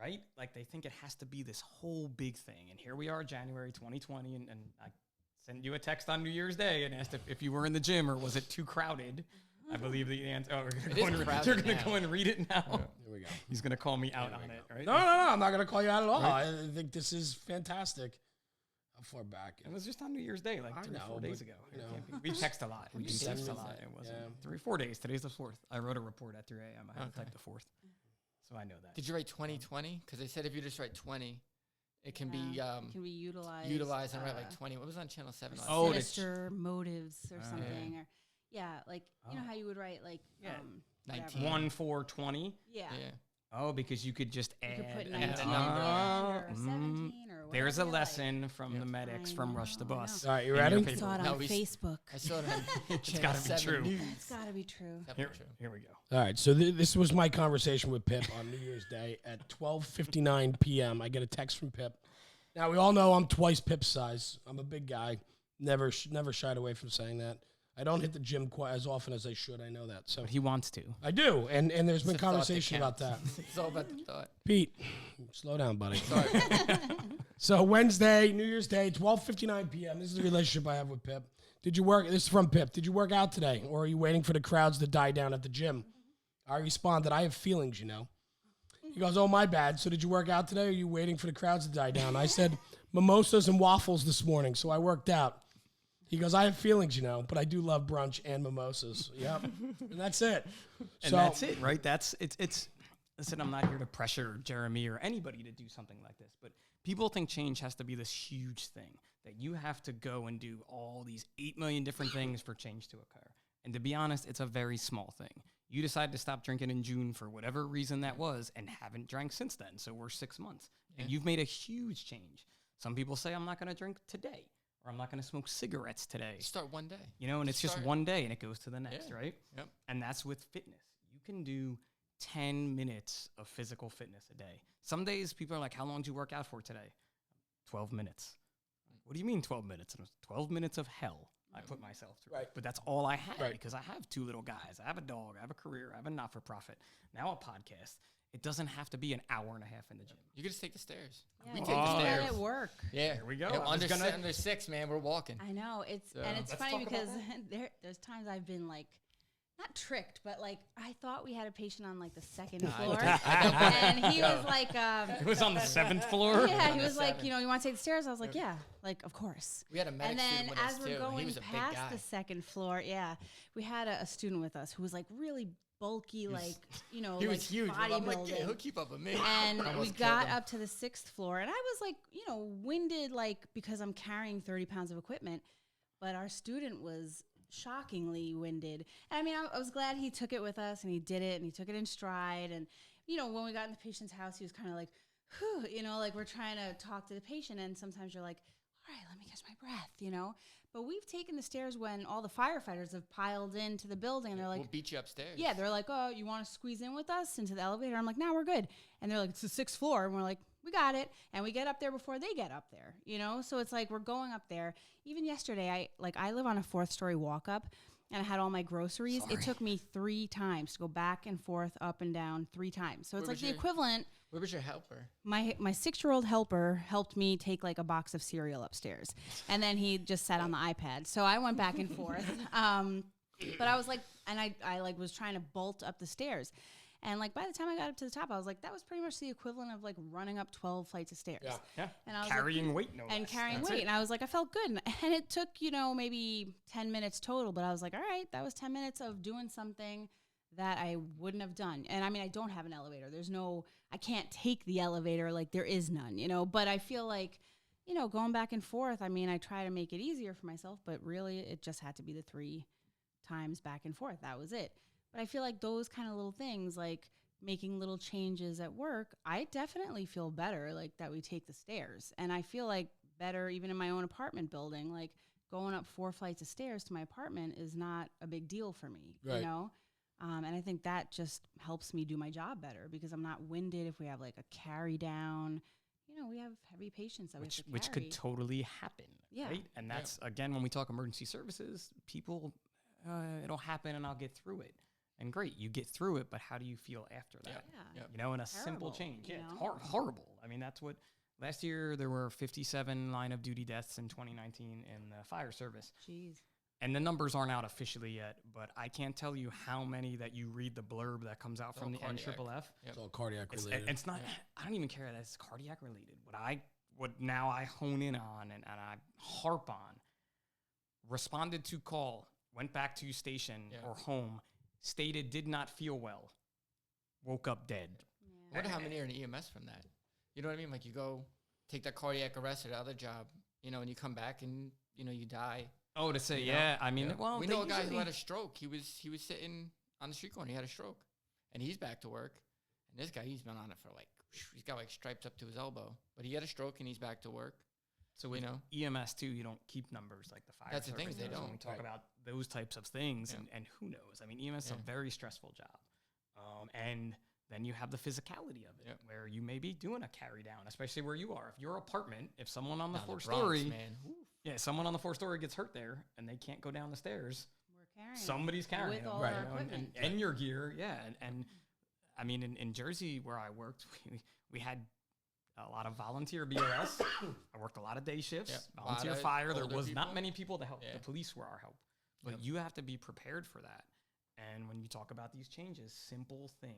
right? Like, they think it has to be this whole big thing. And here we are, January 2020, and I sent you a text on New Year's Day and asked if you were in the gym, or was it too crowded. I believe the answer. Oh, you're going to go and read it now. Here we go. He's going to call me out on it, right? No, I'm not going to call you out at all. Right. I think this is fantastic. How far back? It was just on New Year's Day, like 3 or 4 days ago. We text a lot. We text a lot. It wasn't 3 or 4 days. Today's the 4th. I wrote a report at 3 a.m. I had to type the 4th. So I know that. Did you write 2020? Because they said if you just write 20, it can be utilized. Utilized and write like 20. What was on Channel 7? Sinister motives or something. Or like you know how you would write like 19. 1-4-20. Yeah. Oh, because you could just add, you could put 19 add a number. or 17 or whatever. There's a lesson from the medics from Rush the Bus. All right, you ready? I saw it on Facebook. I saw it on It's got to be true. It's got to be true. Here we go. All right, so this was my conversation with Pip on New Year's Day at 12:59 p.m. I get a text from Pip. Now, we all know I'm twice Pip's size. I'm a big guy. Never shied away from saying that. I don't hit the gym quite as often as I should. I know that. So But he wants to. I do, and there's been conversation about that. It's all about the thought. Pete, slow down, buddy. Sorry. So Wednesday, New Year's Day, 12:59 p.m. This is the relationship I have with Pip. Did you work? This is from Pip. Did you work out today, or are you waiting for the crowds to die down at the gym? I responded, I have feelings, He goes, oh, my bad. So did you work out today, or are you waiting for the crowds to die down? I said, mimosas and waffles this morning, so I worked out. He goes, I have feelings, but I do love brunch and mimosas. Yep. And that's it. And that's it, right? It's listen, I'm not here to pressure Jeremy or anybody to do something like this, but people think change has to be this huge thing, that you have to go and do all these 8 million different things for change to occur. And to be honest, it's a very small thing. You decided to stop drinking in June for whatever reason that was and haven't drank since then. So we're 6 months. Yeah. And you've made a huge change. Some people say, I'm not going to drink today. Or I'm not going to smoke cigarettes today. Start one day. And it's just one day and it goes to the next, right? Yep. And that's with fitness. You can do 10 minutes of physical fitness a day. Some days people are like, how long did you work out for today? 12 minutes. What do you mean 12 minutes? 12 minutes of hell. I put myself through it. But that's all I had because I have 2 little guys. I have a dog. I have a career. I have a not-for-profit. Now a podcast. It doesn't have to be an hour and a half in the gym. You can just take the stairs. Yeah, We we take the stairs. at work. Yeah. Here we go. Yeah, under 6, man, we're walking. I know. It's funny because there's times I've been like, not tricked, but like I thought we had a patient on like the 2nd floor, and he was like, it was on the 7th floor. Yeah, he was like, you want to take the stairs? I was like, yeah, like of course. We had a medic student with us, and then as we're going past the 2nd floor, we had a student with us who was like really bulky, like he like was huge. I'm like, yeah, he'll keep up with me. And we got up to the 6th floor, and I was like, winded, like because I'm carrying 30 pounds of equipment, but our student was shockingly winded. And I mean, I was glad he took it with us and he did it and he took it in stride. And, when we got in the patient's house, he was kind of like, whew, like we're trying to talk to the patient. And sometimes you're like, all right, let me catch my breath, But we've taken the stairs when all the firefighters have piled into the building and they're like, we'll beat you upstairs. Yeah, they're like, oh, you want to squeeze in with us into the elevator? I'm like, no, we're good. And they're like, it's the 6th floor. And we're like, we got it. And we get up there before they get up there, So it's like we're going up there. Even yesterday, I live on a 4th story walk up and I had all my groceries. Sorry. It took me 3 times to go back and forth, up and down 3 times. So it's like the equivalent. Where was your helper? My 6-year-old helper helped me take like a box of cereal upstairs. And then he just sat on the iPad. So I went back and forth. But I was like, and I like was trying to bolt up the stairs. And like by the time I got up to the top, I was like, that was pretty much the equivalent of like running up 12 flights of stairs. Yeah. And I was carrying weight, carrying weight. And I was like, I felt good. And it took, maybe 10 minutes total. But I was like, all right, that was 10 minutes of doing something that I wouldn't have done. And I mean, I don't have an elevator. I can't take the elevator. Like there is none, But I feel like, going back and forth, I mean, I try to make it easier for myself. But really, it just had to be the 3 times back and forth. That was it. But I feel like those kind of little things, like making little changes at work, I definitely feel better, like that we take the stairs. And I feel like better even in my own apartment building, like going up 4 flights of stairs to my apartment is not a big deal for me, And I think that just helps me do my job better because I'm not winded if we have like a carry down. We have heavy patients that which could totally happen, right? And that's, again, when we talk emergency services, people, it'll happen and I'll get through it. And great, you get through it, but how do you feel after that? Yeah. And a simple change. Yeah, it's horrible. I mean, that's what, last year there were 57 line of duty deaths in 2019 in the fire service. Jeez. And the numbers aren't out officially yet, but I can't tell you how many that you read the blurb that comes out from the NFF. It's all cardiac related. It's not, I don't even care that it's cardiac related. What now I hone in on and I harp on, responded to call, went back to station or home, stated did not feel well, woke up dead. I wonder how many are in EMS from that. You know what I mean? Like you go take that cardiac arrest or the other job, and you come back and, you die. Oh, to say, I mean, well, we know a guy who had a stroke. He was sitting on the street corner. He had a stroke, and he's back to work. And this guy, he's been on it for he's got like stripes up to his elbow. But he had a stroke, and he's back to work. So with EMS too, you don't keep numbers like the fire. That's the thing, they don't. When we talk about those types of things, and who knows? I mean, EMS is a very stressful job, and then you have the physicality of it, where you may be doing a carry down, especially where you are. If your apartment, if someone on the 4th story, someone on the 4th story gets hurt there, and they can't go down the stairs, somebody's carrying them, right? And your gear, and I mean, in Jersey where I worked, we had a lot of volunteer BLS. I worked a lot of day shifts, volunteer fire. There was not many people to help. The police were our help. But you have to be prepared for that. And when you talk about these changes, simple things,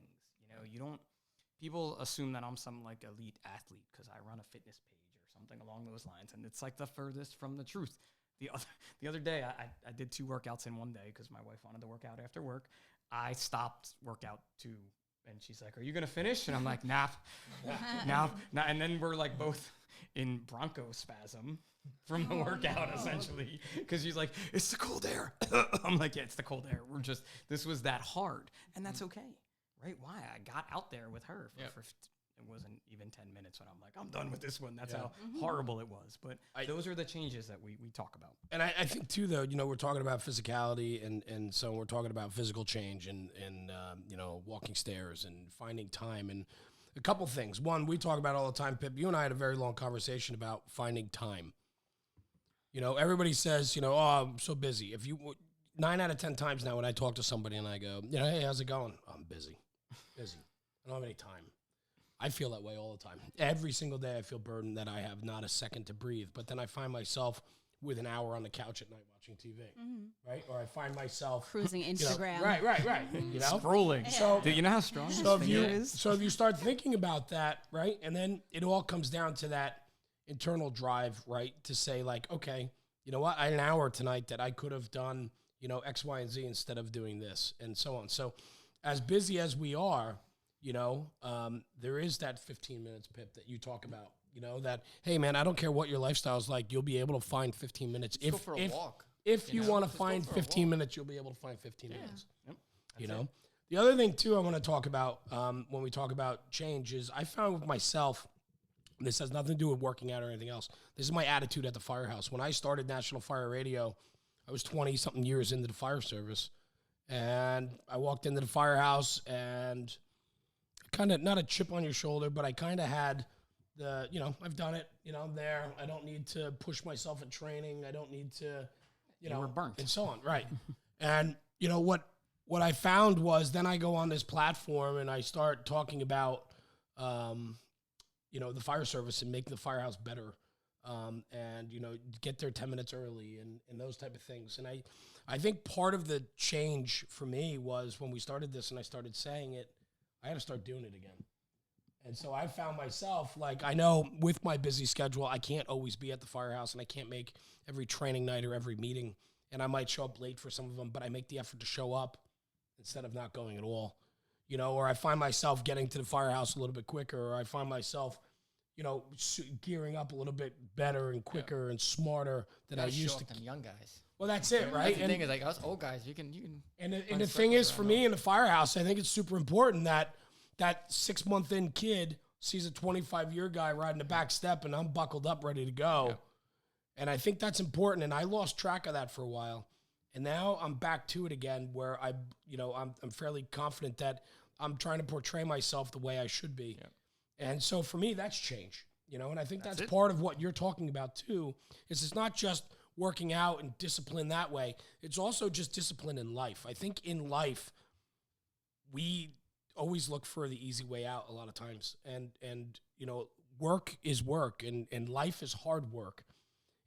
people assume that I'm some like elite athlete because I run a fitness page or something along those lines. And it's like the furthest from the truth. The other day, I did 2 workouts in one day because my wife wanted to work out after work. I stopped workout 2. And she's like, are you going to finish? And I'm like, nah. And then we're like both in bronchospasm from the workout, essentially. Because she's like, it's the cold air. I'm like, yeah, it's the cold air. This was that hard. And that's okay, right? Why? I got out there with her for it wasn't even 10 minutes when I'm like, I'm done with this one. That's how horrible it was. But those are the changes that we talk about. And I think too, though, we're talking about physicality and so we're talking about physical change and walking stairs and finding time and a couple things. One, we talk about all the time, Pip, you and I had a very long conversation about finding time. everybody says, oh, I'm so busy. 9 out of 10 times now when I talk to somebody and I go, hey, how's it going? Oh, I'm busy. I don't have any time. I feel that way all the time. Every single day I feel burdened that I have not a second to breathe. But then I find myself with an hour on the couch at night watching TV, right? Or I find myself cruising Instagram. Right. Scrolling. Yeah. So, do you know how strong this finger is? So if you start thinking about that, right? And then it all comes down to that internal drive, right? To say like, okay, you know what? I had an hour tonight that I could have done, X, Y, and Z instead of doing this and so on. So as busy as we are, there is that 15 minutes, Pip, that you talk about, that, hey, man, I don't care what your lifestyle is like. You'll be able to find 15 minutes. Go for a walk. If you want to find 15 minutes, you'll be able to find 15 minutes. Yep. The other thing, too, I want to talk about when we talk about change is I found with myself, and this has nothing to do with working out or anything else. This is my attitude at the firehouse. When I started National Fire Radio, I was 20-something years into the fire service. And I walked into the firehouse and kind of, not a chip on your shoulder, but I kind of had the, I've done it, I'm there. I don't need to push myself in training. I don't need to, you were burnt. And so on, right. And, what I found was then I go on this platform and I start talking about, the fire service and making the firehouse better, and, get there 10 minutes early and those type of things. And I think part of the change for me was when we started this and I started saying it, I had to start doing it again. And so I found myself, like, I know with my busy schedule, I can't always be at the firehouse and I can't make every training night or every meeting. And I might show up late for some of them, but I make the effort to show up instead of not going at all. Or I find myself getting to the firehouse a little bit quicker, or I find myself, gearing up a little bit better and quicker and smarter than I used to. Them young guys. Well, that's it, right? The thing is, like, us old guys, you can. And the thing is, for me in the firehouse, I think it's super important that 6-month-in kid sees a 25-year guy riding the back step and I'm buckled up, ready to go. Yeah. And I think that's important. And I lost track of that for a while. And now I'm back to it again where I'm fairly confident that I'm trying to portray myself the way I should be. Yeah. And so for me, that's change, and I think that's part of what you're talking about too, is it's not just working out and discipline that way. It's also just discipline in life. I think in life, we always look for the easy way out a lot of times. And work is work and life is hard work.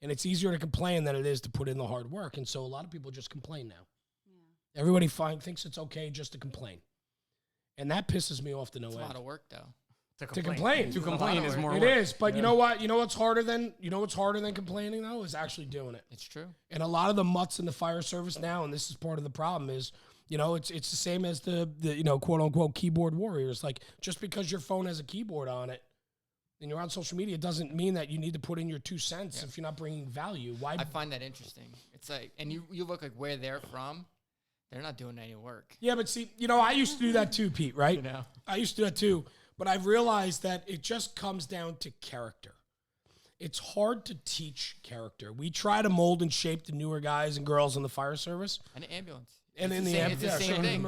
And it's easier to complain than it is to put in the hard work. And so a lot of people just complain now. Yeah. Everybody thinks it's okay just to complain. And that pisses me off to no end. It's a lot of work, though. To complain is more work. It is, but you know what? You know what's harder than complaining though is actually doing it. It's true. And a lot of the mutts in the fire service now, and this is part of the problem, is it's the same as the quote unquote keyboard warriors. Like, just because your phone has a keyboard on it and you're on social media doesn't mean that you need to put in your 2 cents if you're not bringing value. Why? I find that interesting. It's like, and you look like where they're from. They're not doing any work. Yeah, but see, I used to do that too, Pete, right? I used to do that too. But I've realized that it just comes down to character. It's hard to teach character. We try to mold and shape the newer guys and girls in the fire service. And the ambulance. And in the ambulance. It's the same thing.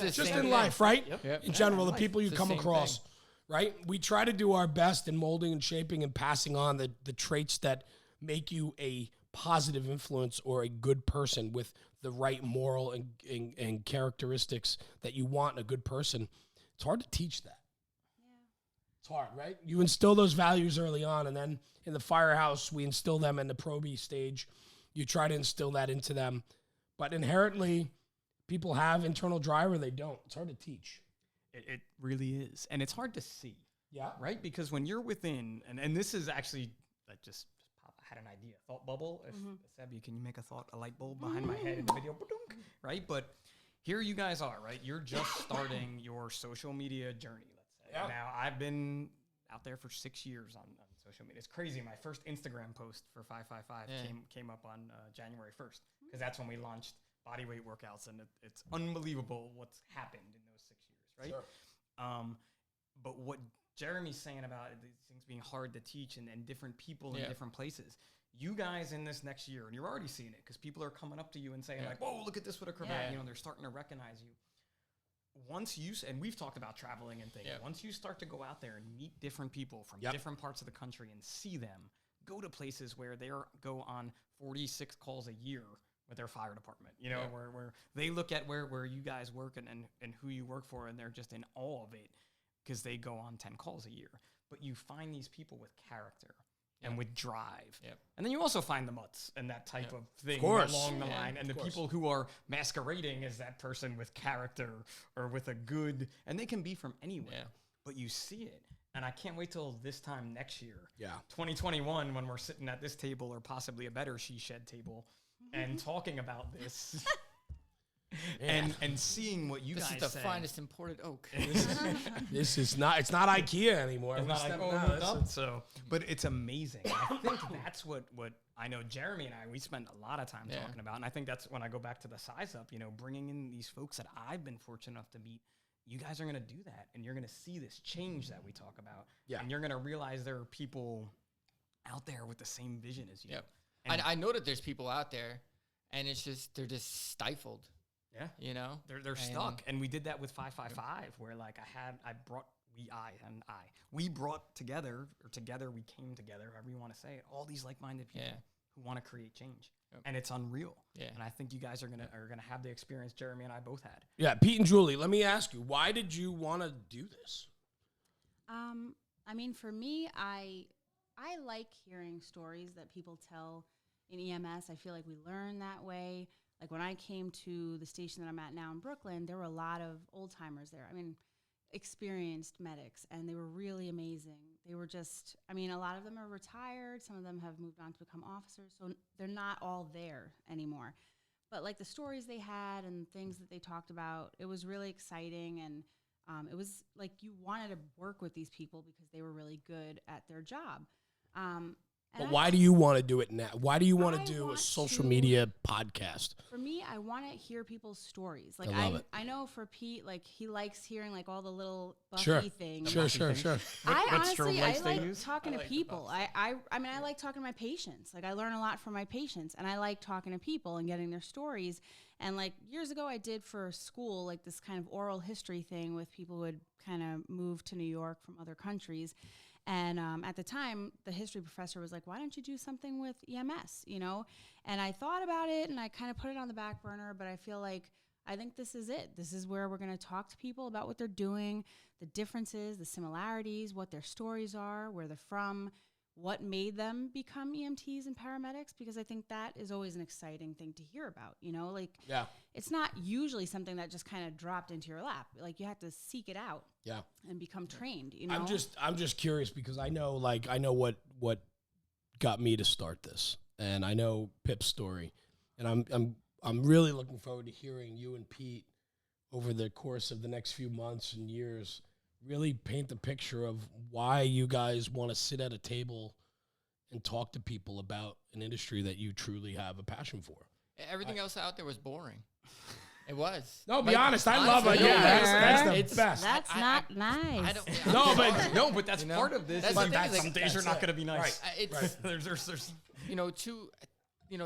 It's just in life, right? Yep. In general, the people you come across, right? We try to do our best in molding and shaping and passing on the traits that make you a positive influence or a good person with the right moral and characteristics that you want in a good person. It's hard to teach that. It's hard, right? You instill those values early on, and then in the firehouse, we instill them in the probie stage. You try to instill that into them. But inherently, people have internal drive or they don't. It's hard to teach. It really is. And it's hard to see. Yeah. Right? Because when you're within, and this is actually, I just had an idea, thought bubble. If Sebby, can you make a light bulb behind my head in the video? Right? But here you guys are, right? You're just starting your social media journey. Yeah. Now, I've been out there for 6 years on social media. It's crazy. My first Instagram post for 555 came up on January 1st, because that's when we launched bodyweight workouts, and it's unbelievable what's happened in those 6 years, right? Sure. But what Jeremy's saying about these things being hard to teach and different people in different places, you guys in this next year, and you're already seeing it because people are coming up to you and saying like, whoa, look at this with a cravat. They're starting to recognize you. Once you, and we've talked about traveling and things, once you start to go out there and meet different people from different parts of the country and see them, go to places where they go on 46 calls a year with their fire department, you know, where they look at where you guys work and who you work for, and they're just in awe of it because they go on 10 calls a year. But you find these people with character and with drive. Yep. And then you also find the mutts and that type of thing along the line. And the people who are masquerading as that person with character or with a good, and they can be from anywhere, but you see it. And I can't wait till this time next year. 2021, when we're sitting at this table or possibly a better she shed table and talking about this. And seeing what you guys say. This is the finest imported oak. This is not. It's not IKEA anymore. It's not IKEA. But it's amazing. I think that's what I know. Jeremy and I, we spend a lot of time talking about, and I think that's when I go back to the size up. You know, bringing in these folks that I've been fortunate enough to meet. You guys are going to do that, and you're going to see this change that we talk about. And you're going to realize there are people out there with the same vision as you. And I know that there's people out there, and it's just they're just stifled. Yeah, you know, they're stuck, and we did that with 555, where like we brought together, or together we came together, however you want to say it, all these like-minded people who want to create change, and it's unreal. And I think you guys are gonna have the experience Jeremy and I both had. Yeah, Pete and Julie, let me ask you, why did you want to do this? I mean, for me, I like hearing stories that people tell in EMS. I feel like we learn that way. Like when I came to the station that I'm at now in Brooklyn, there were a lot of old timers there. I mean, experienced medics, and they were really amazing. They were just, I mean, a lot of them are retired. Some of them have moved on to become officers, so they're not all there anymore. But like the stories they had and things that they talked about, it was really exciting. And it was like you wanted to work with these people because they were really good at their job. But why do you want to do it now? Why do you want to do a social media podcast? For me, I want to hear people's stories. Like I love it. I know for Pete, like he likes hearing like all the little Buffy things. Sure. I like talking to people. I mean, I like talking to my patients. Like I learn a lot from my patients, and I like talking to people and getting their stories. And like years ago, I did for school like this kind of oral history thing with people who had kind of moved to New York from other countries. And at the time, the history professor was like, why don't you do something with EMS, you know? And I thought about it, and I kind of put it on the back burner, but I feel like I think this is it. This is where we're going to talk to people about what they're doing, the differences, the similarities, what their stories are, where they're from, what made them become EMTs and paramedics, because I think that is always an exciting thing to hear about, you know? Like, it's not usually something that just kind of dropped into your lap. Like, you have to seek it out and become trained, you know? I'm just curious because I know what got me to start this, and I know Pip's story, and I'm really looking forward to hearing you and Pete over the course of the next few months and years really paint the picture of why you guys want to sit at a table and talk to people about an industry that you truly have a passion for. Everything else out there was boring. It was. No, be honest. I love it. Yeah, that's the best. That's not nice. But that's part of this. But some days are not going to be nice. There's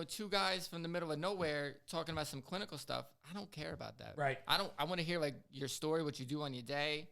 two guys from the middle of nowhere talking about some clinical stuff. I don't care about that. Right. I want to hear like your story, what you do on your day.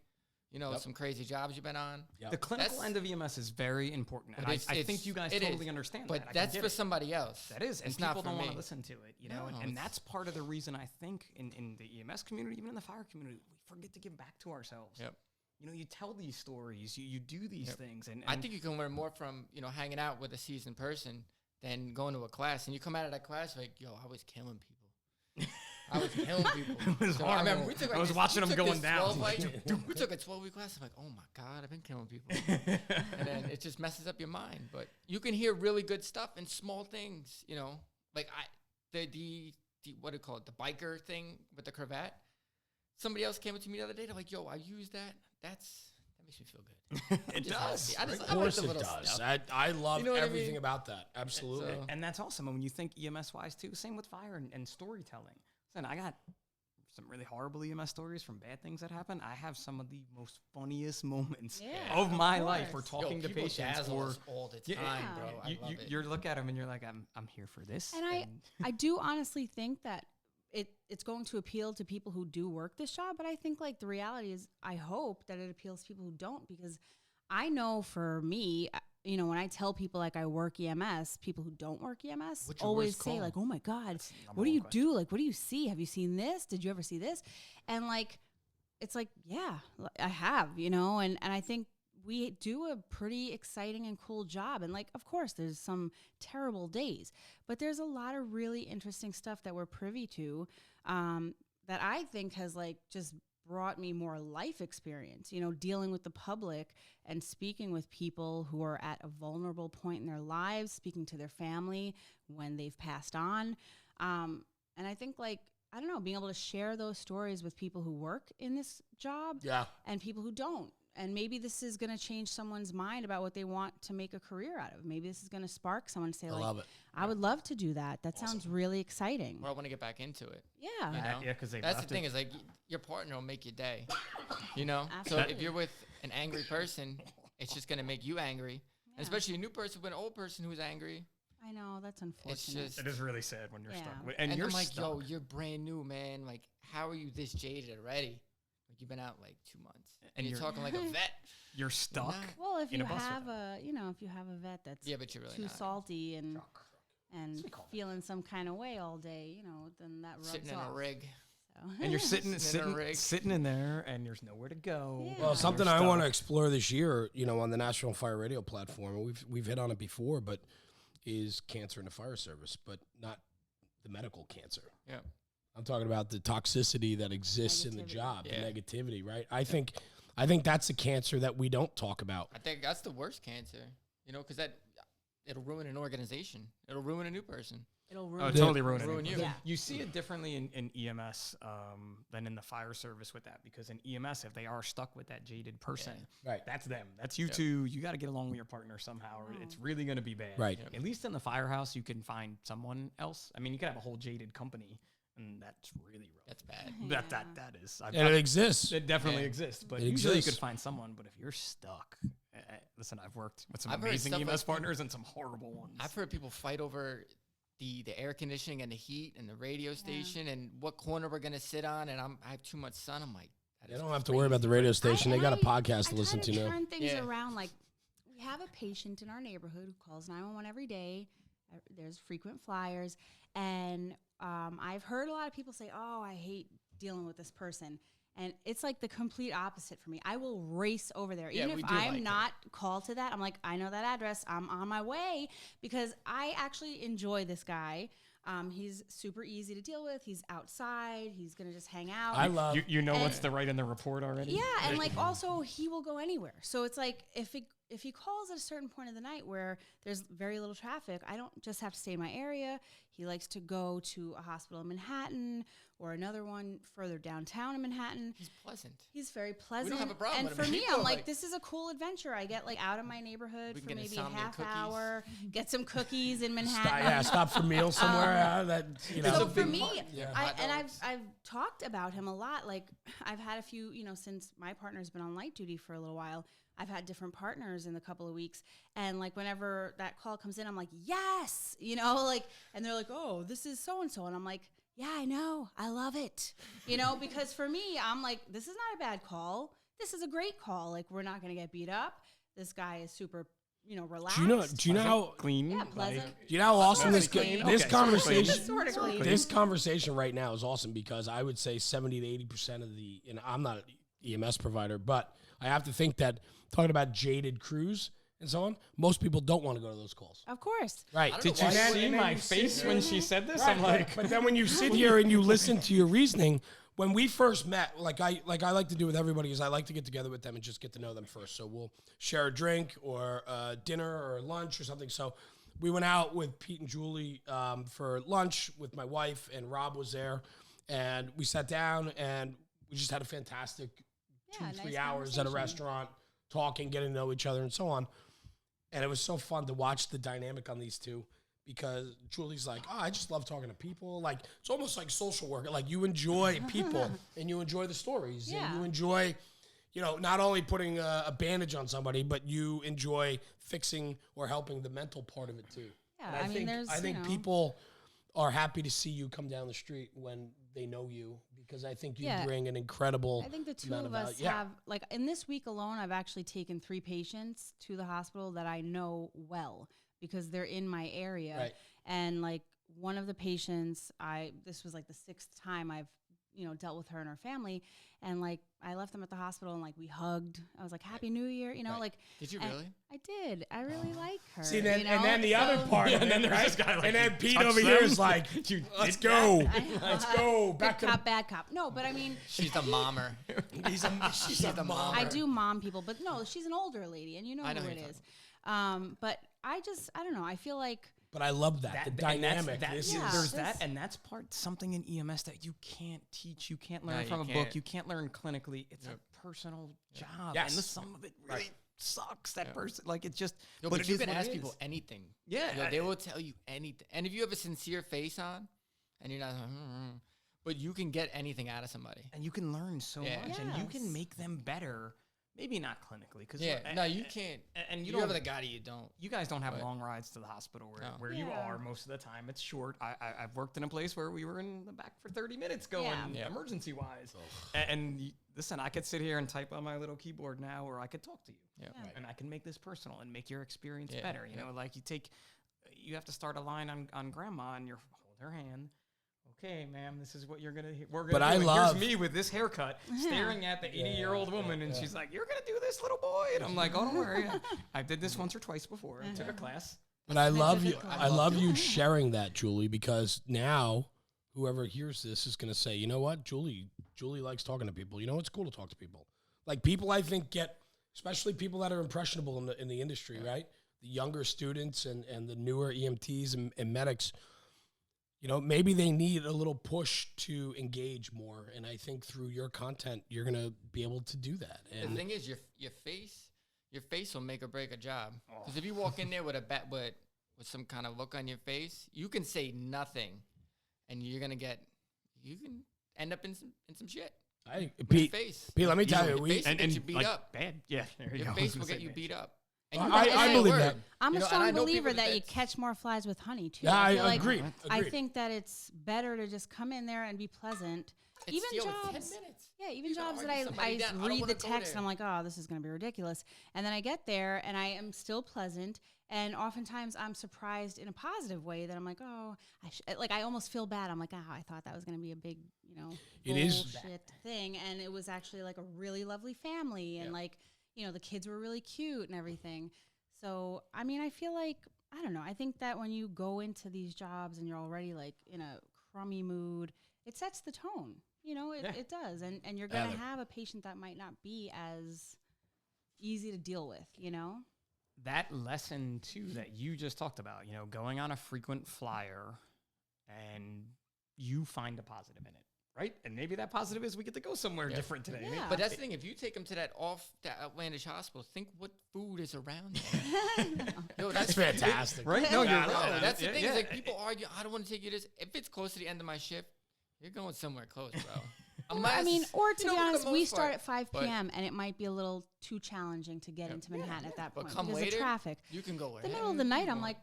You know, some crazy jobs you've been on. The clinical end of EMS is very important. And I think you guys totally understand that. But that's for somebody else. That is. And it's people not don't want to listen to it, you know? And that's part of the reason I think in the EMS community, even in the fire community, we forget to give back to ourselves. You know, you tell these stories, you do these things. And I think you can learn more from, you know, hanging out with a seasoned person than going to a class. And you come out of that class like, yo, I was killing people. I was killing people. I remember I was watching them going down. We took a 12-week class. I'm like, oh my God, I've been killing people. And then it just messes up your mind. But you can hear really good stuff in small things, you know. Like the what do you call it? The biker thing with the cravat. Somebody else came up to me the other day. They're like, yo, I use that. That makes me feel good. It does. Of course it does. I love everything about that. Absolutely. And that's awesome. And when you think EMS-wise, too, same with fire and storytelling. And I got some really horrible EMS stories from bad things that happen. I have some of the most funniest moments of my life. We're talking to patients all the time, bro. You look at them and you're like, I'm here for this. And I do honestly think that it's going to appeal to people who do work this job. But I think like the reality is, I hope that it appeals to people who don't, because I know for me, when I tell people like I work EMS, people who don't work EMS What's your always worst say call? like, oh my God, what do you do? Like, what do you see? Have you seen this? Did you ever see this? And like, it's like, yeah, I have, and I think we do a pretty exciting and cool job. And like, of course, there's some terrible days, but there's a lot of really interesting stuff that we're privy to that I think has like just brought me more life experience, dealing with the public and speaking with people who are at a vulnerable point in their lives, speaking to their family when they've passed on. And I think like, I don't know, being able to share those stories with people who work in this job and people who don't. And maybe this is going to change someone's mind about what they want to make a career out of. Maybe this is going to spark someone to say, I would love to do that. That sounds really exciting. Or I want to get back into it. Yeah. Yeah, because that's the thing is like your partner will make your day. So if you're with an angry person, it's just going to make you angry. And especially a new person with an old person who's angry. I know, that's unfortunate. It is really sad when you're stuck. And you're I'm like, stuck. yo, you're brand new, man. Like, how are you this jaded already? Like, you've been out like 2 months, and you're talking like a vet. You're stuck. Well, if you have if you have a vet that's but you're really too salty and feeling some kind of way all day, then that rubs sitting off. in a rig. And you're sitting in there, and there's nowhere to go. Yeah. Well, something I want to explore this year, on the National Fire Radio platform, and we've hit on it before, but is cancer in the fire service, but not the medical cancer. Yeah. I'm talking about the toxicity that exists in the job, the negativity, right? I think that's a cancer that we don't talk about. I think that's the worst cancer, because it'll ruin an organization. It'll ruin a new person. It'll ruin totally ruin you. Yeah. You see it differently in EMS than in the fire service with that, because in EMS, if they are stuck with that jaded person, that's them. That's you two. You got to get along with your partner somehow, or it's really going to be bad. Right. At least in the firehouse, you can find someone else. I mean, you could have a whole jaded company, and that's really rough. That's bad. That is. And it exists. It definitely exists, but usually you could find someone. But if you're stuck, listen, I've worked with some amazing EMS partners and some horrible ones. I've heard people fight over the air conditioning and the heat and the radio station and what corner we're gonna sit on. And I have too much sun. I'm like, they don't have to worry about the radio station. They got a podcast to listen to now. Turn things around. Like, we have a patient in our neighborhood who calls 911 every day. There's frequent flyers, and I've heard a lot of people say, "Oh, I hate dealing with this person." And it's like the complete opposite for me. I will race over there. Even if I'm not called to that, I'm like, I know that address. I'm on my way, because I actually enjoy this guy. He's super easy to deal with. He's outside. He's going to just hang out. I love you know what's to write in the report already? Yeah, and like also he will go anywhere. So it's like if he calls at a certain point of the night where there's very little traffic, I don't just have to stay in my area. He likes to go to a hospital in Manhattan or another one further downtown in Manhattan. He's pleasant. He's very pleasant. We don't have a problem and with for him. me, I'm like, this is a cool adventure. I get like out of my neighborhood for maybe a half hour, get some cookies in Manhattan. Stop for meals somewhere. So for me, I've talked about him a lot. Like, I've had a few, since my partner's been on light duty for a little while, I've had different partners in the couple of weeks. And like, whenever that call comes in, I'm like, yes, and they're like, oh, this is so-and-so. And I'm like, yeah, I know. I love it. Because for me, I'm like, this is not a bad call. This is a great call. Like, we're not going to get beat up. This guy is super, relaxed. Do you know how clean? Yeah, pleasant. Do you know how awesome this conversation? Sort of clean. This conversation right now is awesome, because I would say 70 to 80% of and I'm not an EMS provider, but I have to think that talking about jaded crews and so on, most people don't want to go to those calls. Of course. Right. Did you see my face when she said this? I'm like, but then when you sit here and you listen to your reasoning, when we first met, like I like to do with everybody, is I like to get together with them and just get to know them first. So we'll share a drink or dinner or lunch or something. So we went out with Pete and Julie for lunch with my wife, and Rob was there, and we sat down and we just had a fantastic 2-3 hours at a restaurant, talking, getting to know each other and so on. And it was so fun to watch the dynamic on these two, because Julie's like, oh, I just love talking to people. Like, it's almost like social work. Like, you enjoy people and you enjoy the stories. And you enjoy, not only putting a bandage on somebody, but you enjoy fixing or helping the mental part of it too. Yeah, And I think people are happy to see you come down the street when they know you, because I think you bring an incredible. I think the two of us have, like, in this week alone, I've actually taken 3 patients to the hospital that I know well because they're in my area. Right. And like one of the patients, this was like the 6th time I've, dealt with her and her family. And like, I left them at the hospital and like we hugged. I was like, Happy New Year, like. Did you really? I did. I really like her. See, then, and then the other part, and then there's this guy like, and then Pete over here is like, let's go. Let's go. Back Good to cop, bad cop. No, but I mean. She's the mommer. She's the mommer. I do mom people, but no, she's an older lady and you know who it is. But I don't know. I feel like. But I love that the dynamic. There's that, and that's something in EMS that you can't teach. You can't learn from a book. You can't learn clinically. It's a personal job, and some of it really sucks. That person, like it's just. No, but you can ask people anything. Yeah, they will tell you anything. And if you have a sincere face on, and you're not, but you can get anything out of somebody, and you can learn so much, and you can make them better. Maybe not clinically, because you can't. And you have the guy you don't. You guys don't have long rides to the hospital where you are most of the time. It's short. I've worked in a place where we were in the back for 30 minutes going emergency wise. And listen, I could sit here and type on my little keyboard now, or I could talk to you, and I can make this personal and make your experience better. You know, like you have to start a line on grandma, and you hold her hand. Okay, ma'am, this is what you're going to hear. We're going to do it. Here's me with this haircut staring at the 80-year-old woman, and she's like, you're going to do this, little boy? And I'm like, oh, don't worry. I did this once or twice before. I took a class. But I love you. I love you sharing that, Julie, because now whoever hears this is going to say, you know what? Julie likes talking to people. You know, it's cool to talk to people. Like people I think especially people that are impressionable in the industry, right? The younger students and the newer EMTs and medics, maybe they need a little push to engage more, and I think through your content, you're gonna be able to do that. And the thing is, your face will make or break a job. Because if you walk in there with with some kind of look on your face, you can say nothing, and you can end up in some shit. Pete, let me tell you, your face will get you beat up. Bad, yeah. Your face will get you beat up. I believe that. I'm a strong believer that you catch more flies with honey, too. Yeah, I agree. I think that it's better to just come in there and be pleasant. Even jobs, 10 minutes. Yeah, even jobs that I read the text and I'm like, oh, this is going to be ridiculous. And then I get there and I am still pleasant. And oftentimes I'm surprised in a positive way that I'm like, oh, I almost feel bad. I'm like, I thought that was going to be a big, bullshit thing. And it was actually like a really lovely family. And the kids were really cute and everything. So, I mean, I feel like, I don't know. I think that when you go into these jobs and you're already like in a crummy mood, it sets the tone. It does. And you're going to have a patient that might not be as easy to deal with, That lesson, too, that you just talked about, going on a frequent flyer and you find a positive in it. Right? And maybe that positive is we get to go somewhere different today. Yeah. But that's the thing. If you take them to that outlandish hospital, think what food is around there. Yo, that's fantastic. Right? No, you're right. That's the thing. Is like people argue, I don't want to take you this. If it's close to the end of my shift, you're going somewhere close, bro. Or to be honest, we start at 5 p.m. and it might be a little too challenging to get into Manhattan at that point because later, of traffic. You can go the middle of the night, I'm like,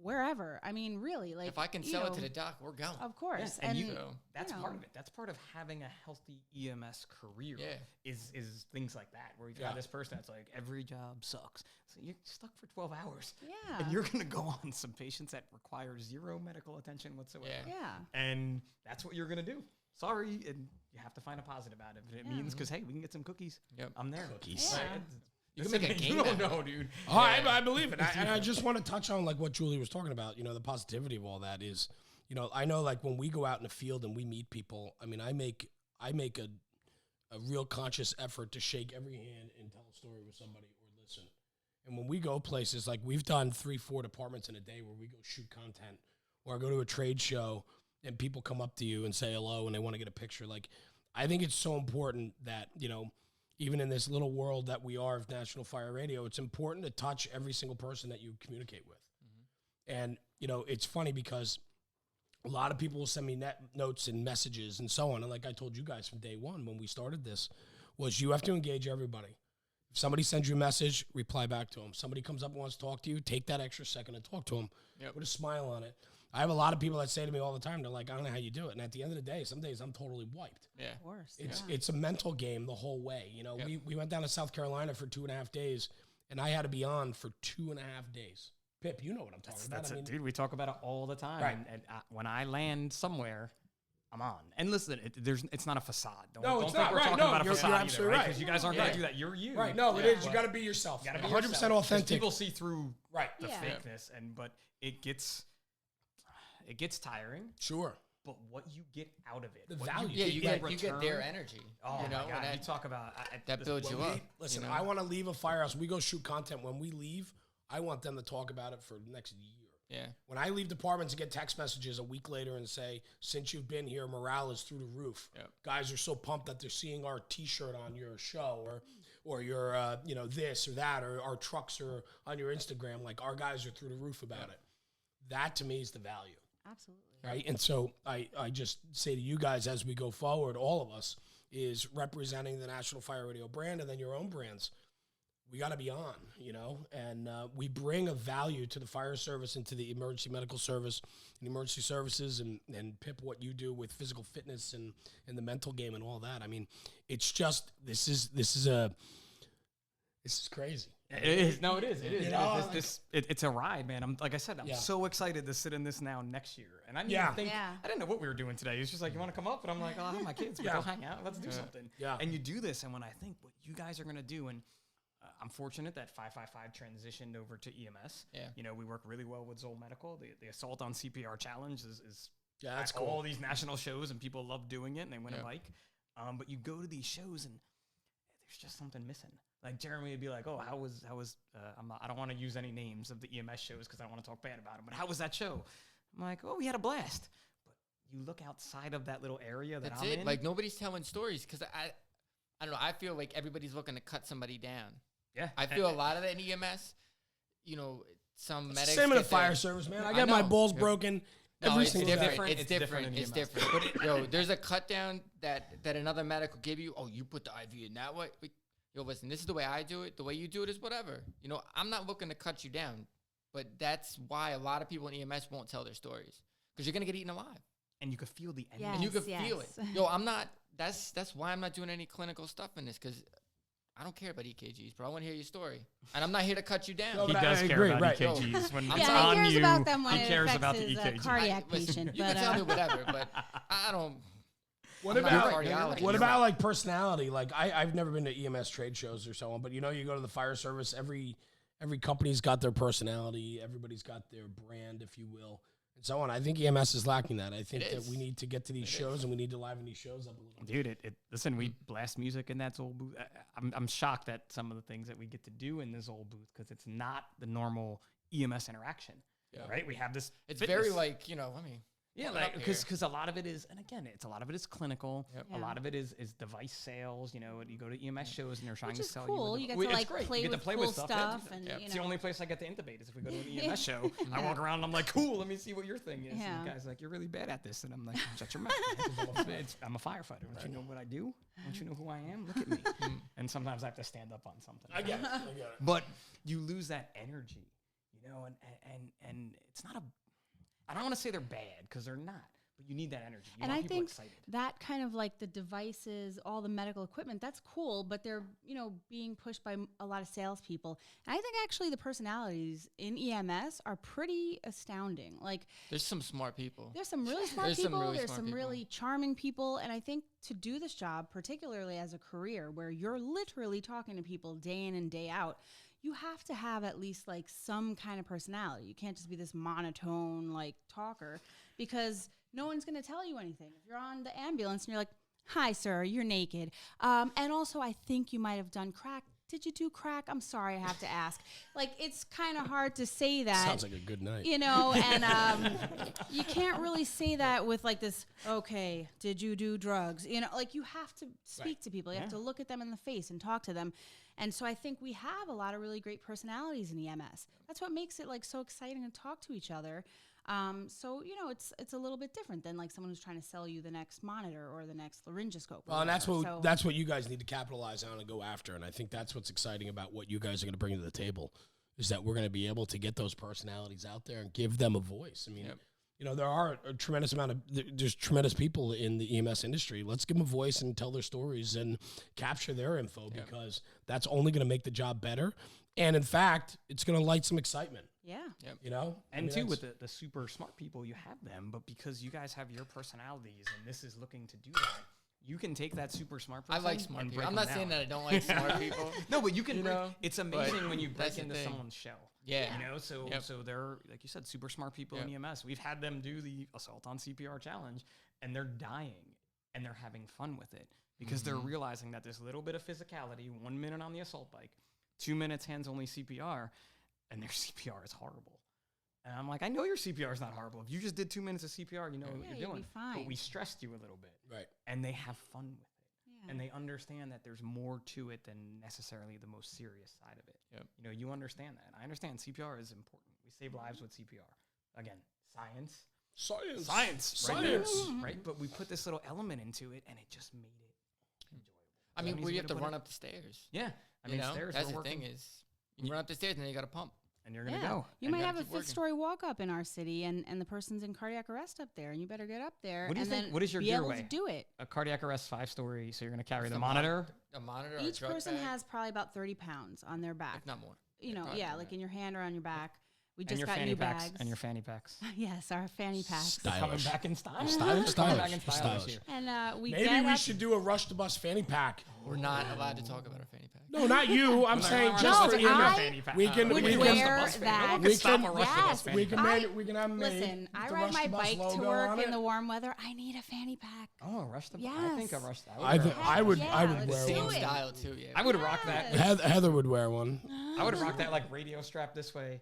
wherever. I mean, really, like if I can sell it to the doc, we're going. Of course, and that's part of it. That's part of having a healthy EMS career. Is things like that where you've got this person that's like every job sucks, so you're stuck for 12 hours. Yeah, and you're gonna go on some patients that require zero medical attention whatsoever. Yeah, and that's what you're gonna do. Sorry, and you have to find a positive out of it. It means because hey, we can get some cookies. I'm there. Cookies. Yeah. You can make a game. You don't know, dude. Oh, I believe it. And I just want to touch on like what Julie was talking about. The positivity of all that is, I know like when we go out in the field and we meet people. I mean, I make a real conscious effort to shake every hand and tell a story with somebody or listen. And when we go places, like we've done 3-4 departments in a day where we go shoot content, or go to a trade show and people come up to you and say hello and they want to get a picture. Like, I think it's so important that even in this little world that we are of National Fire Radio, it's important to touch every single person that you communicate with. Mm-hmm. And, it's funny because a lot of people will send me notes and messages and so on. And like I told you guys from day one when we started this, was you have to engage everybody. If somebody sends you a message, reply back to them. Somebody comes up and wants to talk to you, take that extra second and talk to them with a smile on it. I have a lot of people that say to me all the time, they're like, I don't know how you do it. And at the end of the day, some days I'm totally wiped. Yeah. Of course. It's a mental game the whole way. You know, we went down to South Carolina for 2.5 days, and I had to be on for 2.5 days. Pip, you know what I'm talking about. Dude, we talk about it all the time. Right. And when I land somewhere, I'm on. And listen, it's not a facade. No, don't it's think not. we're Right. talking No, about a you're facade either, absolutely right. Because you guys aren't going to do that. You're you. Right. No, it is. You got to be yourself. You got to be 100% yourself. authentic. People see through the Yeah. fakeness, but it gets tiring. Sure. But what you get out of it, The what value. You get return- their energy. Oh, you know, my God. and You talk about that builds you up. Listen, you know? I want to leave a firehouse. We go shoot content. When we leave, I want them to talk about it for the next year. Yeah. When I leave departments and get text messages a week later and say, since you've been here, morale is through the roof. Yep. Guys are so pumped that they're seeing our T-shirt on your show or your, this or that, or our trucks are on your Instagram. Like, our guys are through the roof about it. That, to me, is the value. Absolutely. Right? And so I just say to you guys as we go forward, all of us, is representing the National Fire Radio brand and then your own brands. We got to be on, and we bring a value to the fire service and to the emergency medical service and emergency services and Pip, what you do with physical fitness and the mental game and all that. I mean, it's just, this is crazy. It is. No, it is. It is. You know, It's a ride, man. I'm so excited to sit in this now next year. And I didn't even think, I didn't know what we were doing today. It's just like, you want to come up? And I'm like, oh, I have my kids. We'll go hang out. Let's do something. Yeah. And you do this. And when I think what you guys are going to do, and I'm fortunate that 555 transitioned over to EMS. Yeah. We work really well with Zoll Medical. The Assault on CPR Challenge is that's at cool. all these national shows, and people love doing it, and they win a bike. But you go to these shows, and there's just something missing. Like Jeremy would be like, "Oh, how was I don't want to use any names of the EMS shows because I don't want to talk bad about them. But how was that show?" I'm like, "Oh, we had a blast." But you look outside of that little area that I'm in. Like, nobody's telling stories because I don't know. I feel like everybody's looking to cut somebody down. Yeah, I feel a lot of that in EMS. Some medics. Same in the fire service, man. I got my balls broken. No, every it's single day. different. It's different. in It's EMS. different. But there's a cut down that another medic will give you. Oh, you put the IV in that way. Listen, this is the way I do it. The way you do it is whatever. I'm not looking to cut you down, but that's why a lot of people in EMS won't tell their stories because you're gonna get eaten alive, and you could feel the energy. Yes, and you could feel it. yes. I'm not. That's why I'm not doing any clinical stuff in this because I don't care about EKGs, bro. I want to hear your story, and I'm not here to cut you down. No, He but does I care agree, about right. EKGs when it's He on cares you. about them when He it cares affects about the his, EKG. cardiac Listen, patient. you but, can tell me whatever, but I don't. What I'm not about a cardiologist. what about like personality? Like I've never been to EMS trade shows or so on, but you go to the fire service. Every company's got their personality. Everybody's got their brand, if you will, and so on. I think EMS is lacking that. I think that we need to get to these shows and we need to liven these shows up a little. Dude, listen, we blast music in that Zoll booth. I'm shocked at some of the things that we get to do in this Zoll booth because it's not the normal EMS interaction. Yeah. Right? We have this. It's fitness. very like Yeah, Put it like up here. because a lot of it is, and again, a lot of it is clinical. Yep. A lot of it is device sales. You go to EMS shows and they're trying Which to is sell cool. you. You get to It's like great. play You get with to play cool with stuff, Yeah, and it's the only place I get to intubate is if we go to an EMS show. I walk around and I'm like, cool. Let me see what your thing is. Yeah. And the guy's like, you're really bad at this, and I'm like, shut your mouth. man. I'm a firefighter. Don't you know what I do? Don't you know who I am? Look at me. And sometimes I have to stand up on something. I get it. But you lose that energy, and it's not I don't want to say they're bad because they're not. But you need that energy. You and want I people think excited. that kind of like the devices, all the medical equipment, that's cool, but they're, being pushed by a lot of salespeople. And I think actually the personalities in EMS are pretty astounding. Like, there's some smart people. there's some really smart There's some people. really There's smart some people. really charming people. And I think to do this job, particularly as a career where you're literally talking to people day in and day out, you have to have at least like some kind of personality. You can't just be this monotone like talker because no one's going to tell you anything. If you're on the ambulance and you're like, "Hi, sir, you're naked. And also I think you might have done crack. Did you do crack? I'm sorry, I have to ask." Like, it's kind of hard to say that. Sounds like a good night. And you can't really say that with like this, "Okay, did you do drugs?" Like you have to speak to people. You have to look at them in the face and talk to them. And so I think we have a lot of really great personalities in EMS. That's what makes it like so exciting to talk to each other. So it's a little bit different than like someone who's trying to sell you the next monitor or the next laryngoscope. Well, and that's what you guys need to capitalize on and go after. And I think that's what's exciting about what you guys are going to bring to the table is that we're going to be able to get those personalities out there and give them a voice. I mean, there are a tremendous amount of, there's tremendous people in the EMS industry. Let's give them a voice and tell their stories and capture their info because that's only going to make the job better. And in fact, it's going to light some excitement. Yeah. Yep. And too, with the super smart people, you have them, but because you guys have your personalities and this is looking to do that, you can take that super smart person. I like smart people. I'm not saying that I don't like smart people. No, but you can. It's amazing when you break into someone's shell. Yeah. So they're, like you said, super smart people in EMS. We've had them do the Assault on CPR challenge, and they're dying, and they're having fun with it because they're realizing that this little bit of physicality, 1 minute on the assault bike, 2 minutes hands-only CPR, and their CPR is horrible. And I'm like, I know your CPR is not horrible. If you just did 2 minutes of CPR, you know what you're doing. Be fine. But we stressed you a little bit. Right. And they have fun with it. Yeah. And they understand that there's more to it than necessarily the most serious side of it. Yep. You understand that. I understand CPR is important. We save lives with CPR. Again, science. Right? But we put this little element into it, and it just made it enjoyable. I mean, we have to run up the stairs. Yeah. I mean, stairs. That's the thing is, you run up the stairs and then you got to pump. And you're going to go. You might have a 5th-story walk up in our city, and the person's in cardiac arrest up there, and you better get up there. What do you think? What is your be gear able weight? to do it. A cardiac arrest 5-story, so you're going to carry the monitor? A monitor. Each person has probably about 30 pounds on their back. If not more. Like in your hand or on your back. We And just your got fanny new packs. bags. And your fanny packs. Yes, our fanny packs. Coming back in style. Stylish. Coming back in stylish here. And Maybe we should do a Rush the Bus fanny pack. We're not allowed to talk about our fanny pack. No, not you. I'm saying just No, for I we can would wear that. We can Yes. we can have made. Listen, I with the ride Rush my the Bus bike to logo work on in it. the warm weather. I need a fanny pack. Oh, Rush the Bus. Yes. I think I rushed that. I would let's wear do one. it. Style too, yeah. I would rock that. Heather would wear one. I would rock that like radio strap this way.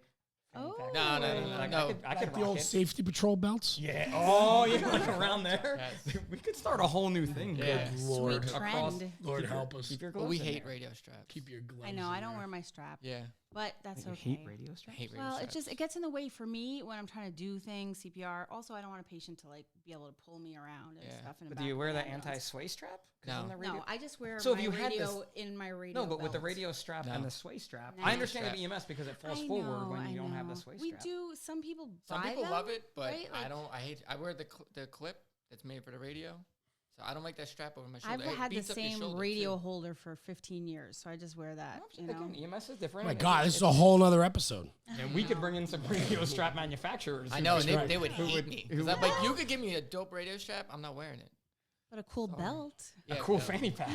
fanny Oh. pack. No. Like, No. I could The rock old it. safety patrol belts. Yeah. Oh, yeah. Like around there. Yes. We could start a whole new thing. Yeah. Good Lord, Sweet across- trend. Lord help us. Keep your But gloves we in hate there. radio straps. Keep your gloves. I know. I don't in wear there. my strap, Yeah. but that's You okay. hate radio I straps? hate radio Well, straps. it gets in the way for me when I'm trying to do things, CPR. Also, I don't want a patient to be able to pull me around and Yeah. stuff. In But the do you back wear of the ambulance. anti-sway strap? 'Cause No. on the radio- No, I just wear So if my you had radio this- in my radio. No, but with the belt. radio strap No. and the sway strap, No. I understand Strap. the EMS because it falls I forward when know, you I don't have the know. sway We strap. do. Some people Some buy people them, love it, but right? I don't. I hate. I wear the clip that's made for the radio, so I don't like that strap over my I've shoulder. It had the beats up your same shoulder, radio too. holder for 15 years, so I just wear that. You know? Again, EMS is different. Oh my and God, this is a it's- whole other episode. And we could bring in some radio strap manufacturers. I who know, could- and they would hate me. who 'Cause I'm like, you could give me a dope radio strap, I'm not wearing it. But a cool belt. A Yeah, cool no. fanny pack. A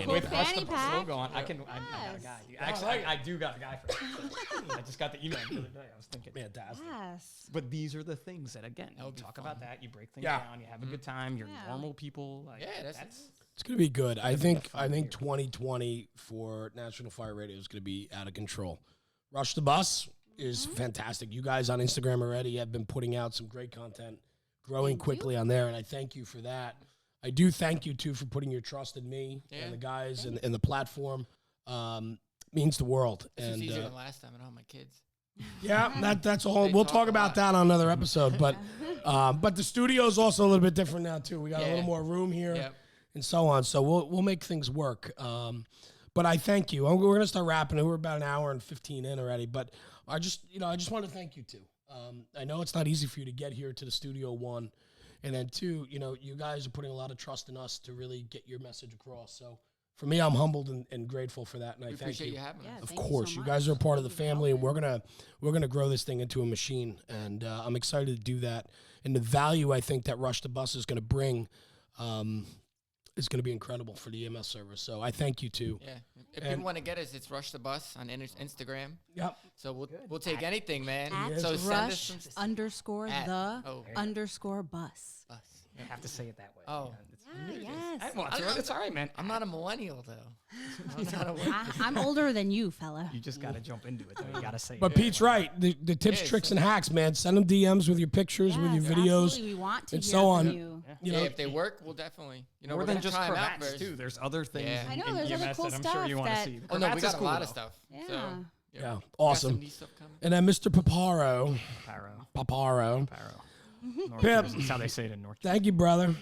cool with Rush the fanny Bus pack. logo on. I got a Yes. guy. Dude. Actually, I do got a guy for it. I just got the email the other day. I was thinking. Fantastic. Yes. But these are the things that, again, That would you be talk fun. about that. You break things Yeah. down. You have a good time. You're Yeah. normal people. Like, Yeah, that's It's gonna be good. I think fun year. 2020 for National Fire Radio is gonna be out of control. Rush the Bus is fantastic. You guys on Instagram already have been putting out some great content, growing quickly on there, and I thank you for that. I do thank you too for putting your trust in me Yeah. and the guys and the platform. Means the world. This was And easier than last time. I don't have my kids. yeah, that's a whole. They We'll talk talk a about lot. that on another episode. But the studio is also a little bit different now too. We got a Yeah. little more room here. Yep. And so on. So we'll make things work. But I thank you. We're gonna start wrapping it. We're about an hour and 15 in already. But I just want to thank you too. I know it's not easy for you to get here to the studio, one, and then two. You guys are putting a lot of trust in us to really get your message across. So for me, I'm humbled and grateful for that, and I We thank appreciate you. you having Yeah, us. Of thank you course, so you much. guys are a part of the Thank you for family, and helping. we're gonna grow this thing into a machine. And I'm excited to do that. And the value I think that Rush the Bus is going to bring. Is going to be incredible for the EMS service. So I thank you too. Yeah. If And- people want to get us, it's Rush the Bus on Instagram. Yep. So we'll take anything, man. At So send us rush some underscore At- the oh. underscore bus. bus. You have to say it that way. Oh. It's- Yes. Well, it's all right, man. I'm not a millennial though. I'm not a I'm older than you, fella. You just got to jump into it, though. You got to say But it. Pete's right. The tips, Yeah, tricks, send and hacks, man. Send them DMs with your pictures, with your Yes, videos. absolutely. We want to and hear so from on. you. You yeah, know, if they work, we'll definitely. More we're than gonna just try 'em out cravats, first. too. There's other things Yeah. I know, in there's other EMS cool that I'm sure you stuff want to that- see. Oh no, we Cravats got is a cool, lot of though. stuff. Yeah. So, yeah, we got some awesome. new stuff coming. And then Mr. Paparo. Pyro. Pip. That's how they say it in North. Thank you, brother.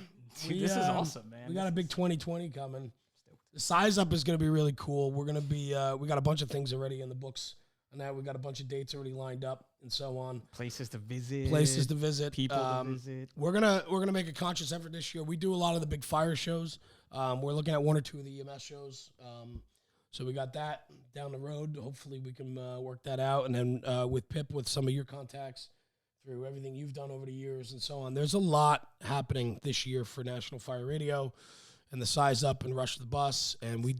Dude, this is awesome, man. We got a big 2020 coming. The size up is going to be really cool. We're going to be, we got a bunch of things already in the books on that. We got a bunch of dates already lined up and so on. Places to visit. People to visit. We're gonna make a conscious effort this year. We do a lot of the big fire shows. We're looking at 1 or 2 of the EMS shows. So we got that down the road. Hopefully we can work that out. And then with Pip, with some of your contacts, through everything you've done over the years and so on. There's a lot happening this year for National Fire Radio and the Size Up and Rush the Bus. And we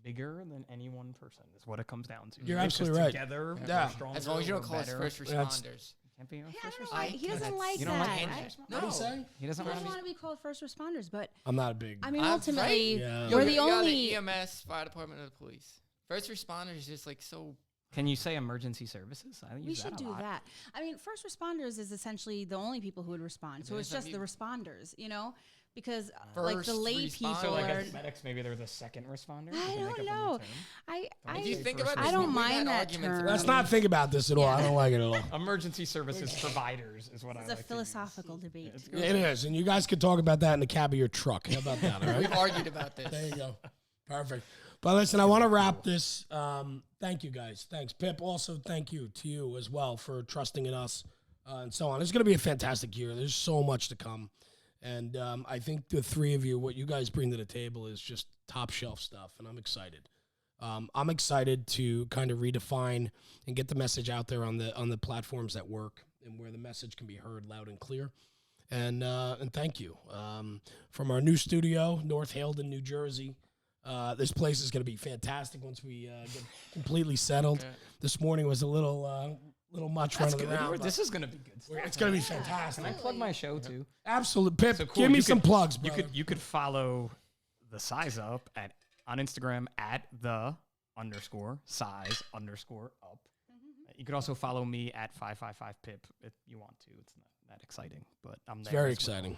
bigger than any one person is what it comes down to. You're absolutely right. Together, yeah. Stronger, as long as you don't call us first responders. Can't be I don't know why he doesn't like you that. Don't like What do you say? He doesn't want to be called first responders, but I'm not a big. I mean, ultimately, yeah. we're the You're only the EMS, fire department, or the police. First responders is just like so. Can you say emergency services? We should do that. I mean, first responders is essentially the only people who would respond. So it's just the responders, you know, because like the lay people so like are. medics, maybe they're the second responder. I don't know. If you think about I don't mind that term. Let's not think about this at all. I don't like it at all. Emergency services providers is what I like. It's a philosophical debate. It is, and you guys could talk about that in the cab of your truck. How about that? All right. We've argued about this. There you go. Perfect. But listen, I want to wrap this. Thank you, guys. Thanks, Pip. Also, thank you to you as well for trusting in us and so on. It's going to be a fantastic year. There's so much to come. And I think the 3 of you, what you guys bring to the table is just top shelf stuff, and I'm excited. I'm excited to kind of redefine and get the message out there on the platforms that work and where the message can be heard loud and clear. And thank you. From our new studio, North Haledon, New Jersey. This place is going to be fantastic once we get completely settled. Okay. This morning was a little much running around. This is going to be good stuff. It's going to be fantastic. Can I plug my show too? Absolutely. Pip, so cool. Give me some plugs, brother. You could follow the Size Up on Instagram at _size_up. You could also follow me at 555pip if you want to. It's not that exciting, but I'm there. It's very exciting.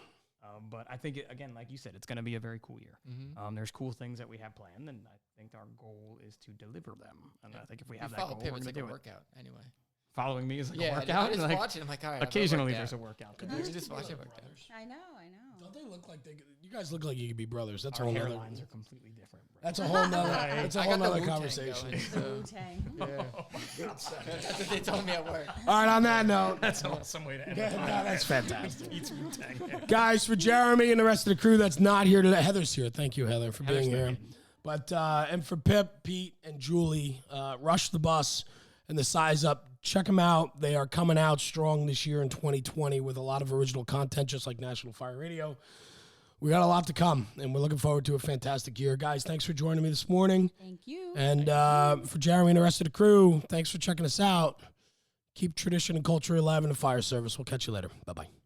But I think, again, like you said, it's going to be a very cool year. Mm-hmm. There's cool things that we have planned, and I think our goal is to deliver them. And I think if we have that goal, we're going to do a workout anyway. Following me is like a workout. I just watch it. I'm like, all right. Occasionally there's a workout. You just watch it. I know. Don't they look like you guys look like you could be brothers? That's our all. Hairlines are completely different. Bro. That's a whole nother. That's a whole nother conversation. Wu-Tang. That's what they told me at work. All right. On that note, that's an awesome way to end it. That's fantastic. Eats Wu-Tang. Guys, for Jeremy and the rest of the crew that's not here today, Heather's here. Thank you, Heather, for being here. But and for Pip, Pete, and Julie, Rush the Bus and the Size Up. Check them out. They are coming out strong this year in 2020 with a lot of original content, just like National Fire Radio. We got a lot to come, and we're looking forward to a fantastic year. Guys, thanks for joining me this morning. Thank you. And for Jeremy and the rest of the crew, thanks for checking us out. Keep tradition and culture alive in the fire service. We'll catch you later. Bye-bye.